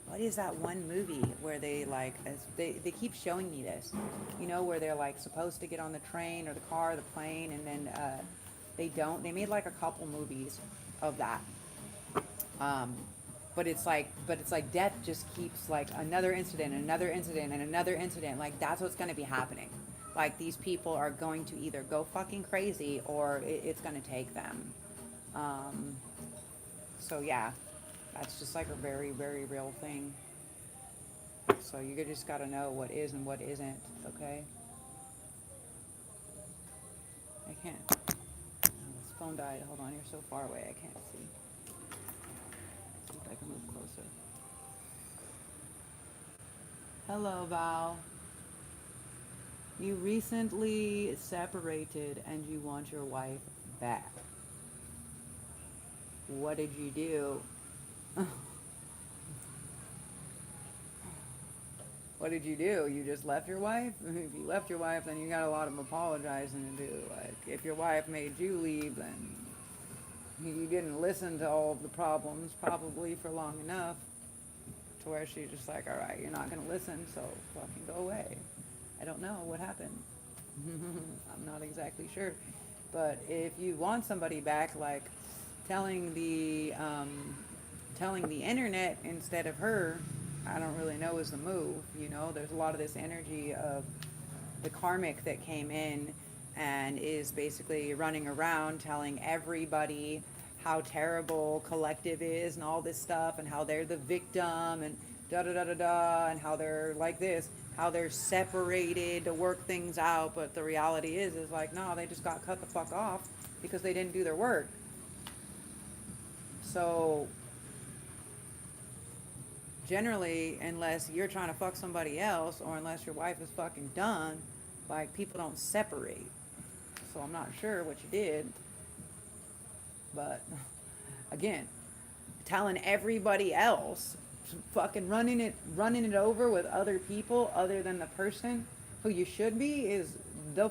What is that one movie where they, like, they keep showing me this, you know, where they're like supposed to get on the train or the car or the plane, and then they don't. They made like a couple movies of that. But it's like death just keeps, like, another incident and another incident and another incident. Like, that's what's going to be happening. Like, these people are going to either go fucking crazy or it's going to take them. So yeah, that's just like a very, very real thing. So you just got to know what is and what isn't, okay? I can't. Oh, this phone died. Hold on, you're so far away. I can't see. See if I can move closer. Hello, Val. You recently separated and you want your wife back. What did you do? What did you do? You just left your wife? If you left your wife, then you got a lot of apologizing to do. Like, if your wife made you leave, then you didn't listen to all of the problems probably for long enough to where she's just like, all right, you're not going to listen, so fucking go away. I don't know what happened. I'm not exactly sure. But if you want somebody back, like telling the internet instead of her, I don't really know is the move. You know, there's a lot of this energy of the karmic that came in and is basically running around telling everybody how terrible collective is and all this stuff, and how they're the victim and da da da da da, and how they're like this, how they're separated to work things out. But the reality is like, no, they just got cut the fuck off because they didn't do their work. So generally, unless you're trying to fuck somebody else, or unless your wife is fucking done, like, people don't separate. So I'm not sure what you did, but again, telling everybody else, fucking running it over with other people other than the person who you should be, is the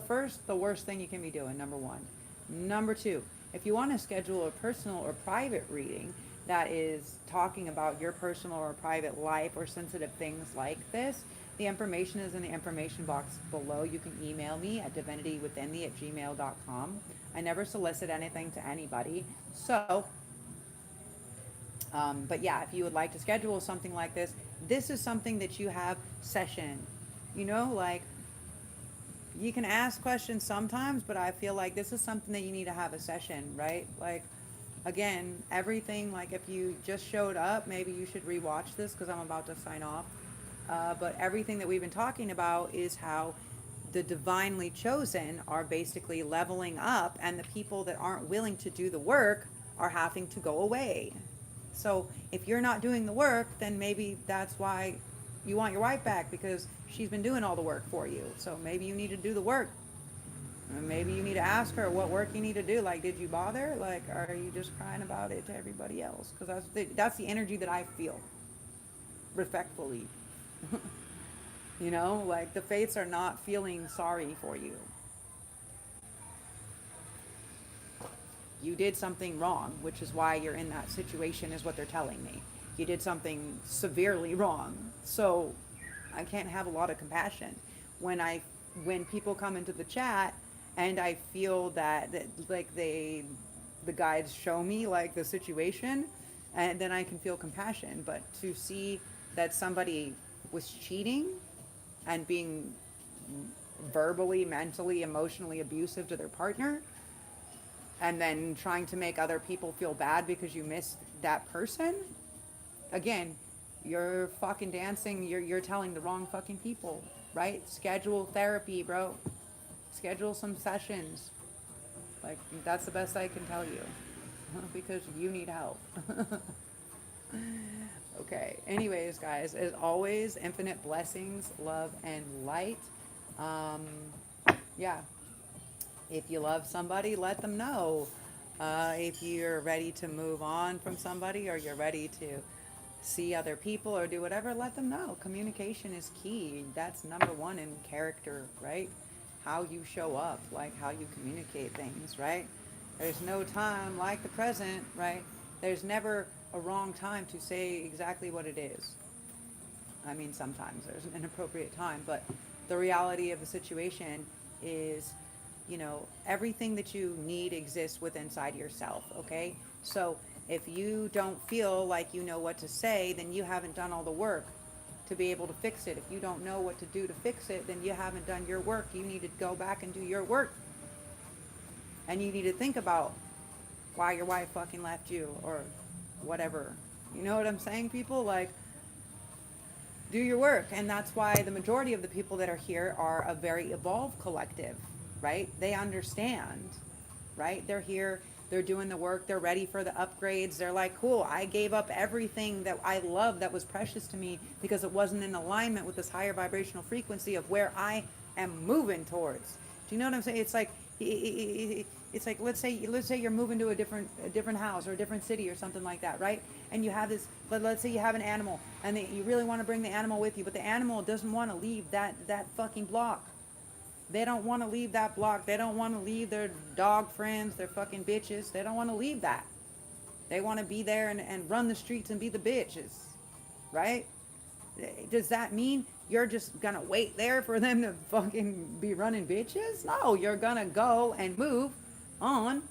worst thing you can be doing. Number one. Number two, if you want to schedule a personal or private reading that is talking about your personal or private life or sensitive things like this, the information is in the information box below. You can email me at DivinityWithinThee@gmail.com. I never solicit anything to anybody. So, but yeah, if you would like to schedule something like this, this is something that you have session. You know, like, you can ask questions sometimes, but I feel like this is something that you need to have a session, right? Like, again, everything, like, if you just showed up, maybe you should rewatch this because I'm about to sign off. But everything that we've been talking about is how the divinely chosen are basically leveling up, and the people that aren't willing to do the work are having to go away. So if you're not doing the work, then maybe that's why you want your wife back, because she's been doing all the work for you. So maybe you need to do the work. Maybe you need to ask her what work you need to do. Like, did you bother? Like, are you just crying about it to everybody else? Because that's the energy that I feel, respectfully. You know, like, the fates are not feeling sorry for you. You did something wrong, which is why you're in that situation, is what they're telling me. You did something severely wrong. So I can't have a lot of compassion when people come into the chat and I feel that like, the guides show me like the situation, and then I can feel compassion. But to see that somebody was cheating and being verbally, mentally, emotionally abusive to their partner, and then trying to make other people feel bad because you missed that person, again, you're fucking dancing, you're telling the wrong fucking people, right? Schedule therapy, bro. Schedule some sessions. Like, that's the best I can tell you. Because you need help. Okay. Anyways, guys, as always, infinite blessings, love, and light. Yeah. If you love somebody, let them know. If you're ready to move on from somebody, or you're ready to see other people or do whatever, let them know. Communication is key. That's number one in character, right? How you show up, like how you communicate things, right? There's no time like the present, right? There's never a wrong time to say exactly what it is. I mean, sometimes there's an inappropriate time, but the reality of the situation is, you know, everything that you need exists within inside yourself, okay? So if you don't feel like you know what to say, then you haven't done all the work. to be able to fix it. If you don't know what to do to fix it, then you haven't done your work. You need to go back and do your work. And you need to think about why your wife fucking left you or whatever. You know what I'm saying, people? Like, do your work. And that's why the majority of the people that are here are a very evolved collective, right? They understand, right? They're here, they're doing the work, they're ready for the upgrades. They're like, cool, I gave up everything that I loved that was precious to me because it wasn't in alignment with this higher vibrational frequency of where I am moving towards. Do you know what I'm saying? It's like, let's say you're moving to a different house or a different city or something like that, right? And you have this, let's say you have an animal and you really want to bring the animal with you, but the animal doesn't want to leave that fucking block. They don't want to leave that block. They don't want to leave their dog friends, their fucking bitches. They don't want to leave that. They want to be there and run the streets and be the bitches, right? Does that mean you're just gonna wait there for them to fucking be running bitches? No, you're gonna go and move on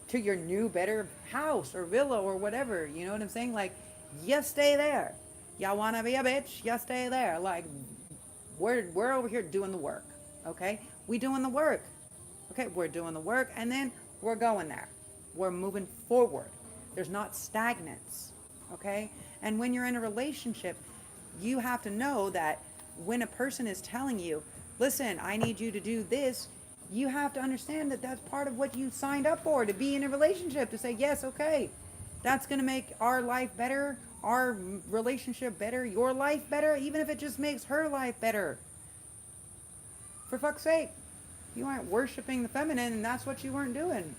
to your new, better house or villa or whatever. You know what I'm saying? Like, you stay there. Y'all wanna be a bitch? You stay there. Like, we're over here doing the work, okay? We doing the work, okay? We're doing the work, and then we're going there. We're moving forward. There's not stagnance, okay? And when you're in a relationship, you have to know that when a person is telling you, listen, I need you to do this, you have to understand that that's part of what you signed up for, to be in a relationship, to say, yes, okay, that's going to make our life better, our relationship better, your life better, even if it just makes her life better. For fuck's sake, you aren't worshiping the feminine, and that's what you weren't doing.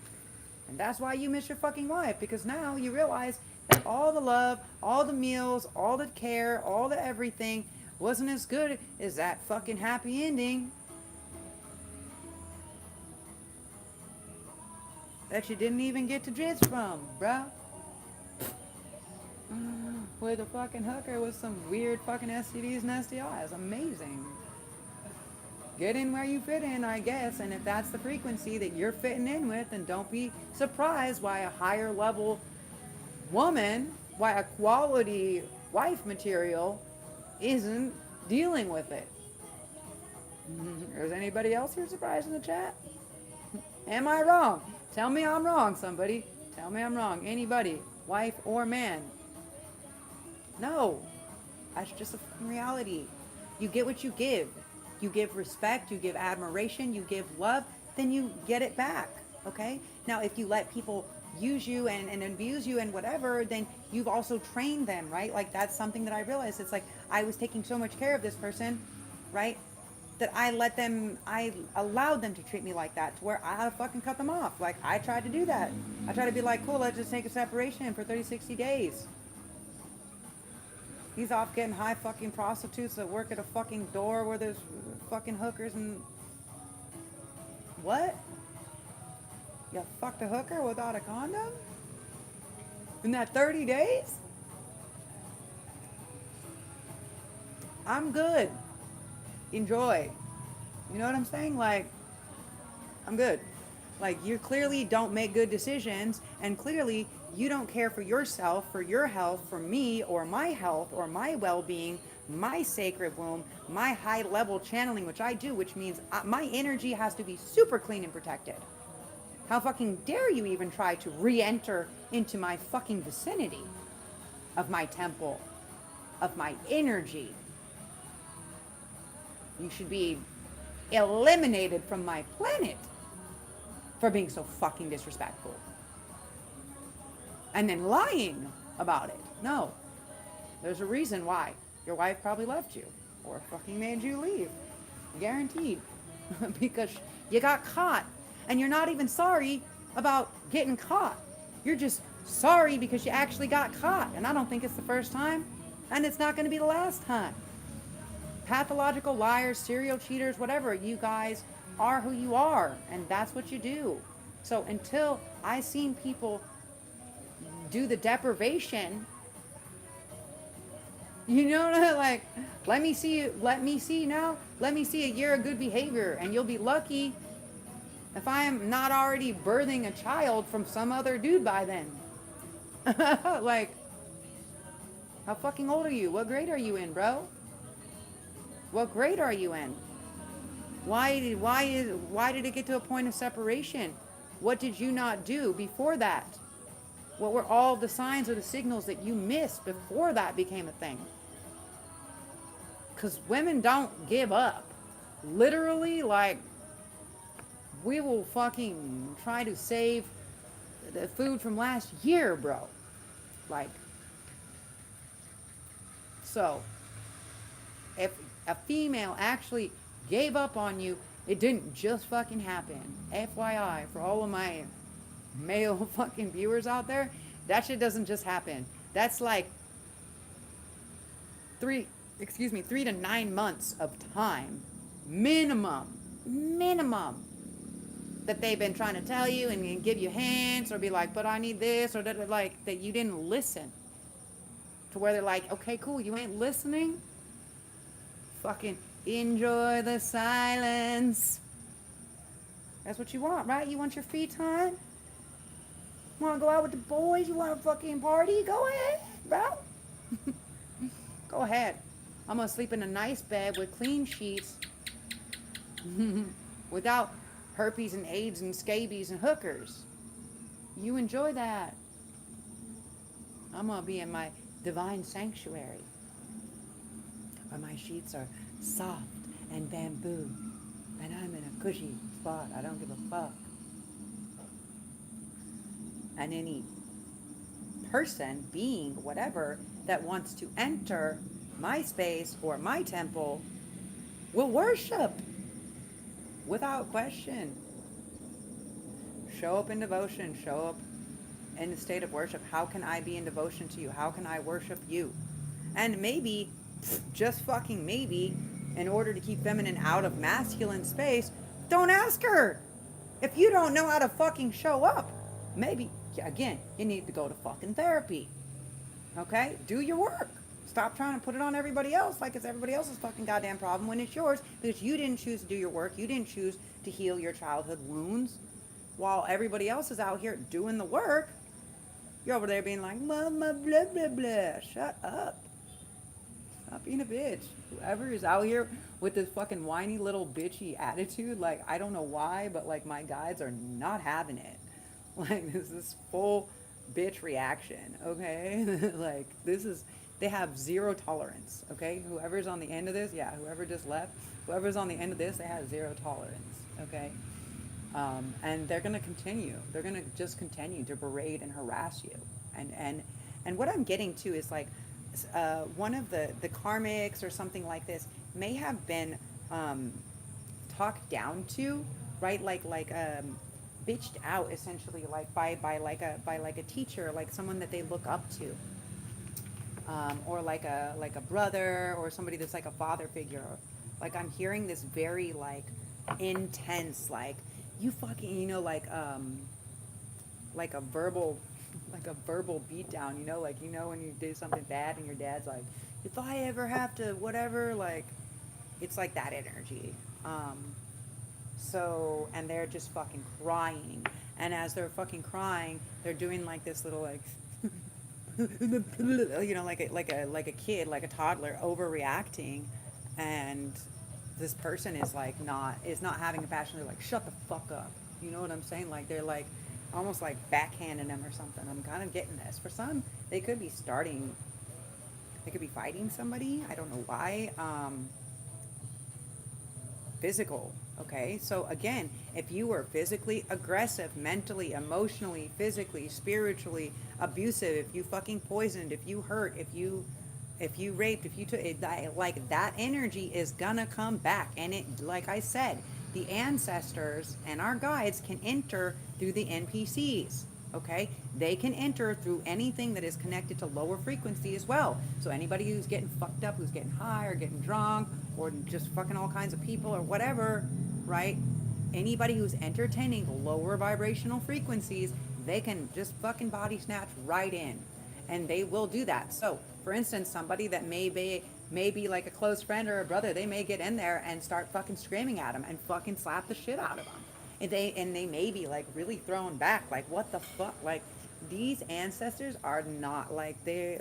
And that's why you miss your fucking wife, because now you realize that all the love, all the meals, all the care, all the everything wasn't as good as that fucking happy ending that you didn't even get to jizz from, bruh. With a fucking hooker with some weird fucking STDs and STIs. Amazing. Get in where you fit in, I guess, and if that's the frequency that you're fitting in with, then don't be surprised why a higher level woman, why a quality wife material isn't dealing with it. Is anybody else here surprised in the chat? Am I wrong? Tell me I'm wrong, somebody. Tell me I'm wrong. Anybody, wife or man. No, that's just a fucking reality. You get what you give. You give respect, you give admiration, you give love, then you get it back, okay? Now, if you let people use you and abuse you and whatever, then you've also trained them, right? Like, that's something that I realized. It's like, I was taking so much care of this person, right, that I allowed them to treat me like that, to where I had to fucking cut them off. Like, I tried to do that. I tried to be like, cool, let's just take a separation for 30, 60 days. He's off getting high fucking prostitutes that work at a fucking door where there's fucking hookers and... What? You fucked a hooker without a condom? In that 30 days? I'm good. Enjoy. You know what I'm saying? Like, I'm good. Like, you clearly don't make good decisions, and clearly you don't care for yourself, for your health, for me, or my health, or my well-being, my sacred womb, my high-level channeling, which I do, which means my energy has to be super clean and protected. How fucking dare you even try to re-enter into my fucking vicinity of my temple, of my energy. You should be eliminated from my planet for being so fucking disrespectful. And then lying about it. No. There's a reason why. Your wife probably left you. Or fucking made you leave. Guaranteed. Because you got caught. And you're not even sorry about getting caught. You're just sorry because you actually got caught. And I don't think it's the first time. And it's not going to be the last time. Pathological liars, serial cheaters, whatever. You guys are who you are. And that's what you do. So until I seen people do the deprivation, you know, like, let me see now, let me see a year of good behavior, and you'll be lucky if I am not already birthing a child from some other dude by then. Like, how fucking old are you? What grade are you in, bro? What grade are you in? Why did it get to a point of separation? What did you not do before that? What were all the signs or the signals that you missed before that became a thing? Because women don't give up. Literally, like, we will fucking try to save the food from last year, bro. Like, so, if a female actually gave up on you, it didn't just fucking happen. FYI, for all of my male fucking viewers out there, that shit doesn't just happen. That's like 3 to 9 months of time, minimum, that they've been trying to tell you and give you hints or be like, but I need this, or that, like, that you didn't listen. To where they're like, okay, cool, you ain't listening? Fucking enjoy the silence. That's what you want, right? You want your free time? You want to go out with the boys? You want to fucking party? Go ahead, bro. Go ahead. I'm going to sleep in a nice bed with clean sheets without herpes and AIDS and scabies and hookers. You enjoy that. I'm going to be in my divine sanctuary where my sheets are soft and bamboo and I'm in a cushy spot. I don't give a fuck. And any person, being, whatever, that wants to enter my space or my temple will worship without question. Show up in devotion. Show up in the state of worship. How can I be in devotion to you? How can I worship you? And maybe, just fucking maybe, in order to keep feminine out of masculine space, don't ask her. If you don't know how to fucking show up, maybe, again, you need to go to fucking therapy. Okay? Do your work. Stop trying to put it on everybody else like it's everybody else's fucking goddamn problem when it's yours, because you didn't choose to do your work. You didn't choose to heal your childhood wounds. While everybody else is out here doing the work, you're over there being like, mama, blah, blah, blah. Shut up. Stop being a bitch. Whoever is out here with this fucking whiny little bitchy attitude, like, I don't know why, but, like, my guides are not having it. Like, this is full bitch reaction, okay? Like, this is, they have zero tolerance, okay? Whoever's on the end of this, yeah, whoever just left, whoever's on the end of this, they have zero tolerance, okay? And they're going to continue. They're going to just continue to berate and harass you. And what I'm getting to is, like, one of the karmics or something like this may have been talked down to, right? Like bitched out essentially, like by a teacher, like someone that they look up to, or like a brother or somebody that's like a father figure. Like, I'm hearing this very, like, intense, like, you fucking, you know, like a verbal beatdown, you know, like, you know, when you do something bad and your dad's like, if I ever have to whatever, like, it's like that energy. So, and they're just fucking crying, and as they're fucking crying, they're doing like this little, like, you know, like a kid, like a toddler overreacting, and this person is like not having compassion. They're like, shut the fuck up. You know what I'm saying? Like, they're like almost like backhanding them or something. I'm kind of getting this. For some, they could be fighting somebody. I don't know why. Physical. Okay, so again, if you were physically aggressive, mentally, emotionally, physically, spiritually abusive, if you fucking poisoned, if you hurt, if you raped, if you took it, like, that energy is gonna come back. And it, like I said, the ancestors and our guides can enter through the NPCs. Okay, they can enter through anything that is connected to lower frequency as well. So anybody who's getting fucked up, who's getting high or getting drunk or just fucking all kinds of people or whatever, right? Anybody who's entertaining lower vibrational frequencies, they can just fucking body snatch right in, and they will do that. So, for instance, somebody that may be like a close friend or a brother, they may get in there and start fucking screaming at them and fucking slap the shit out of them. And they may be like really thrown back, like, what the fuck? Like, these ancestors are not like, they're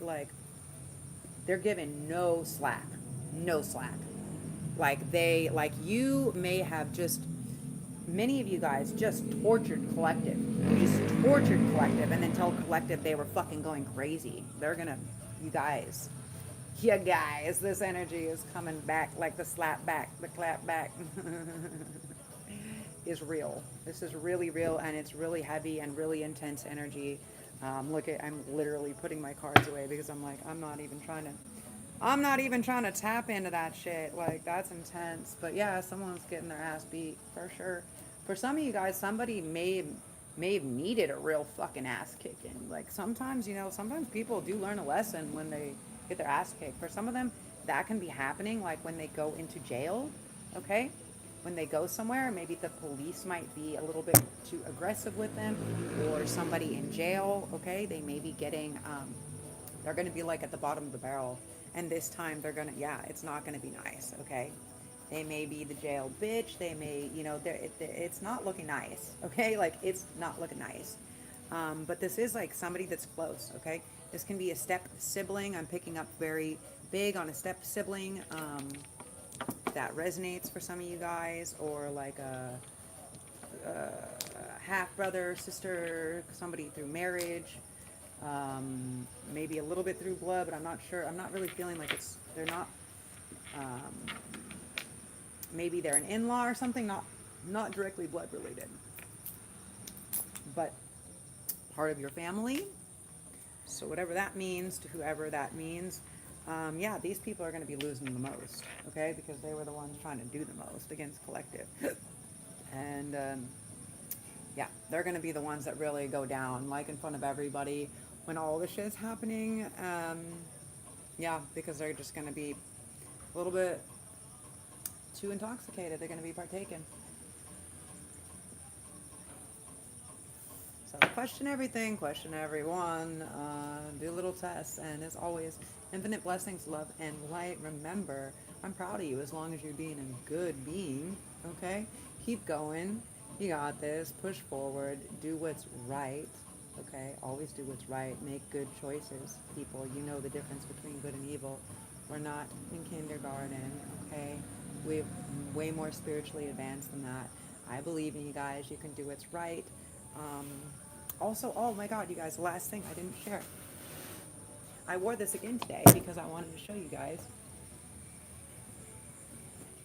giving no slack. Like you may have just, many of you guys just tortured collective. You just tortured collective and then tell collective they were fucking going crazy. They're gonna, you guys, this energy is coming back like the slap back, the clap back is real. This is really real, and it's really heavy and really intense energy. I'm literally putting my cards away because I'm like, I'm not even trying to tap into that shit. Like, that's intense. But yeah, someone's getting their ass beat for sure. For some of you guys, somebody may have needed a real fucking ass kicking. Like, sometimes, sometimes people do learn a lesson when they get their ass kicked. For some of them, that can be happening like when they go into jail, okay? When they go somewhere, maybe the police might be a little bit too aggressive with them, or somebody in jail, okay? They may be getting, they're going to be like at the bottom of the barrel. And this time they're going to, it's not going to be nice, okay? They may be the jail bitch. They may, it's not looking nice, okay? Like, it's not looking nice. But this is like somebody that's close, okay? This can be a step sibling. I'm picking up very big on a step sibling. That resonates for some of you guys, or like a half brother, sister, somebody through marriage, maybe a little bit through blood, but I'm not sure. I'm not really feeling like they're not, maybe they're an in-law or something, not directly blood related, but part of your family. So whatever that means to whoever that means, these people are going to be losing the most, okay? Because they were the ones trying to do the most against collective. And, they're going to be the ones that really go down, like in front of everybody when all this shit is happening. Because they're just going to be a little bit too intoxicated. They're going to be partaking. So question everything, question everyone, do little tests, and as always, infinite blessings, love, and light. Remember, I'm proud of you as long as you're being a good being, okay? Keep going. You got this. Push forward. Do what's right, okay? Always do what's right. Make good choices, people. You know the difference between good and evil. We're not in kindergarten, okay? We're way more spiritually advanced than that. I believe in you guys. You can do what's right. Also, oh my God, you guys, the last thing I didn't share. I wore this again today because I wanted to show you guys.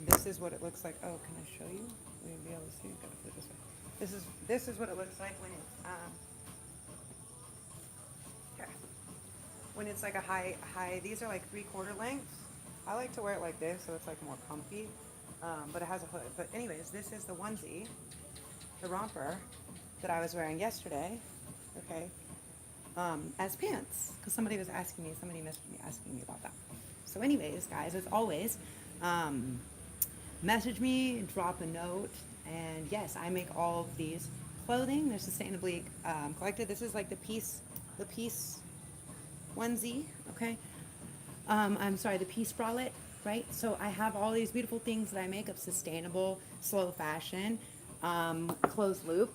This is what it looks like. Oh, can I show you? Will you be able to see? Gotta put it this way. This is what it looks like when it's when it's like a high. These are like 3/4 lengths. I like to wear it like this so it's like more comfy. But it has a hood. But anyways, this is the onesie, the romper that I was wearing yesterday, okay, as pants, because somebody messaged me asking me about that. So anyways, guys, as always, message me, drop a note, and yes, I make all of these clothing. They're sustainably collected. This is like the piece onesie, okay? The piece bralette, right? So I have all these beautiful things that I make of sustainable, slow fashion, closed loop,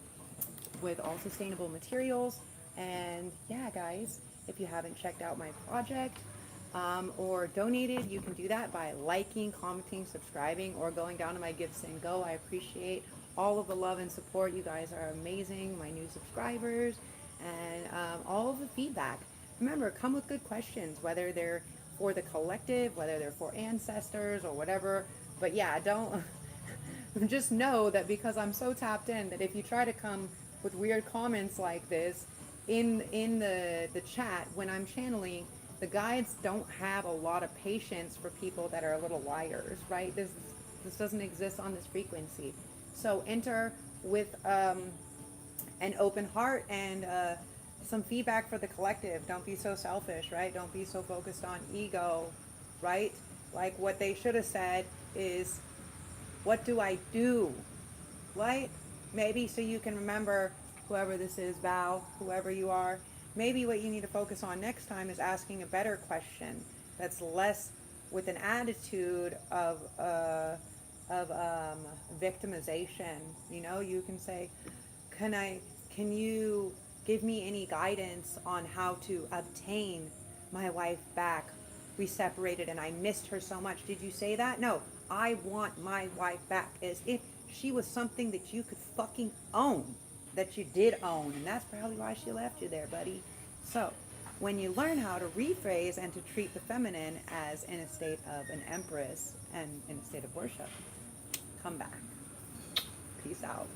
with all sustainable materials. And yeah, guys, if you haven't checked out my project or donated, you can do that by liking, commenting, subscribing, or going down to my Gifts and Go. I appreciate all of the love and support. You guys are amazing, my new subscribers, and all of the feedback. Remember, come with good questions, whether they're for the collective, whether they're for ancestors or whatever. But yeah, don't just know that because I'm so tapped in that if you try to come with weird comments like this in the chat when I'm channeling, the guides don't have a lot of patience for people that are little liars, right? This doesn't exist on this frequency. So enter with an open heart and some feedback for the collective. Don't be so selfish, right? Don't be so focused on ego, right? Like what they should have said is, what do I do, right? Maybe so you can remember, whoever this is, Val, whoever you are, maybe what you need to focus on next time is asking a better question that's less with an attitude of victimization. You can say, can you give me any guidance on how to obtain my wife back? we separated and I missed her so much. Did you say that? No. I want my wife back, as if she was something that you could fucking own, that you did own. And that's probably why she left you there, buddy. So, when you learn how to rephrase and to treat the feminine as in a state of an empress and in a state of worship, come back. Peace out.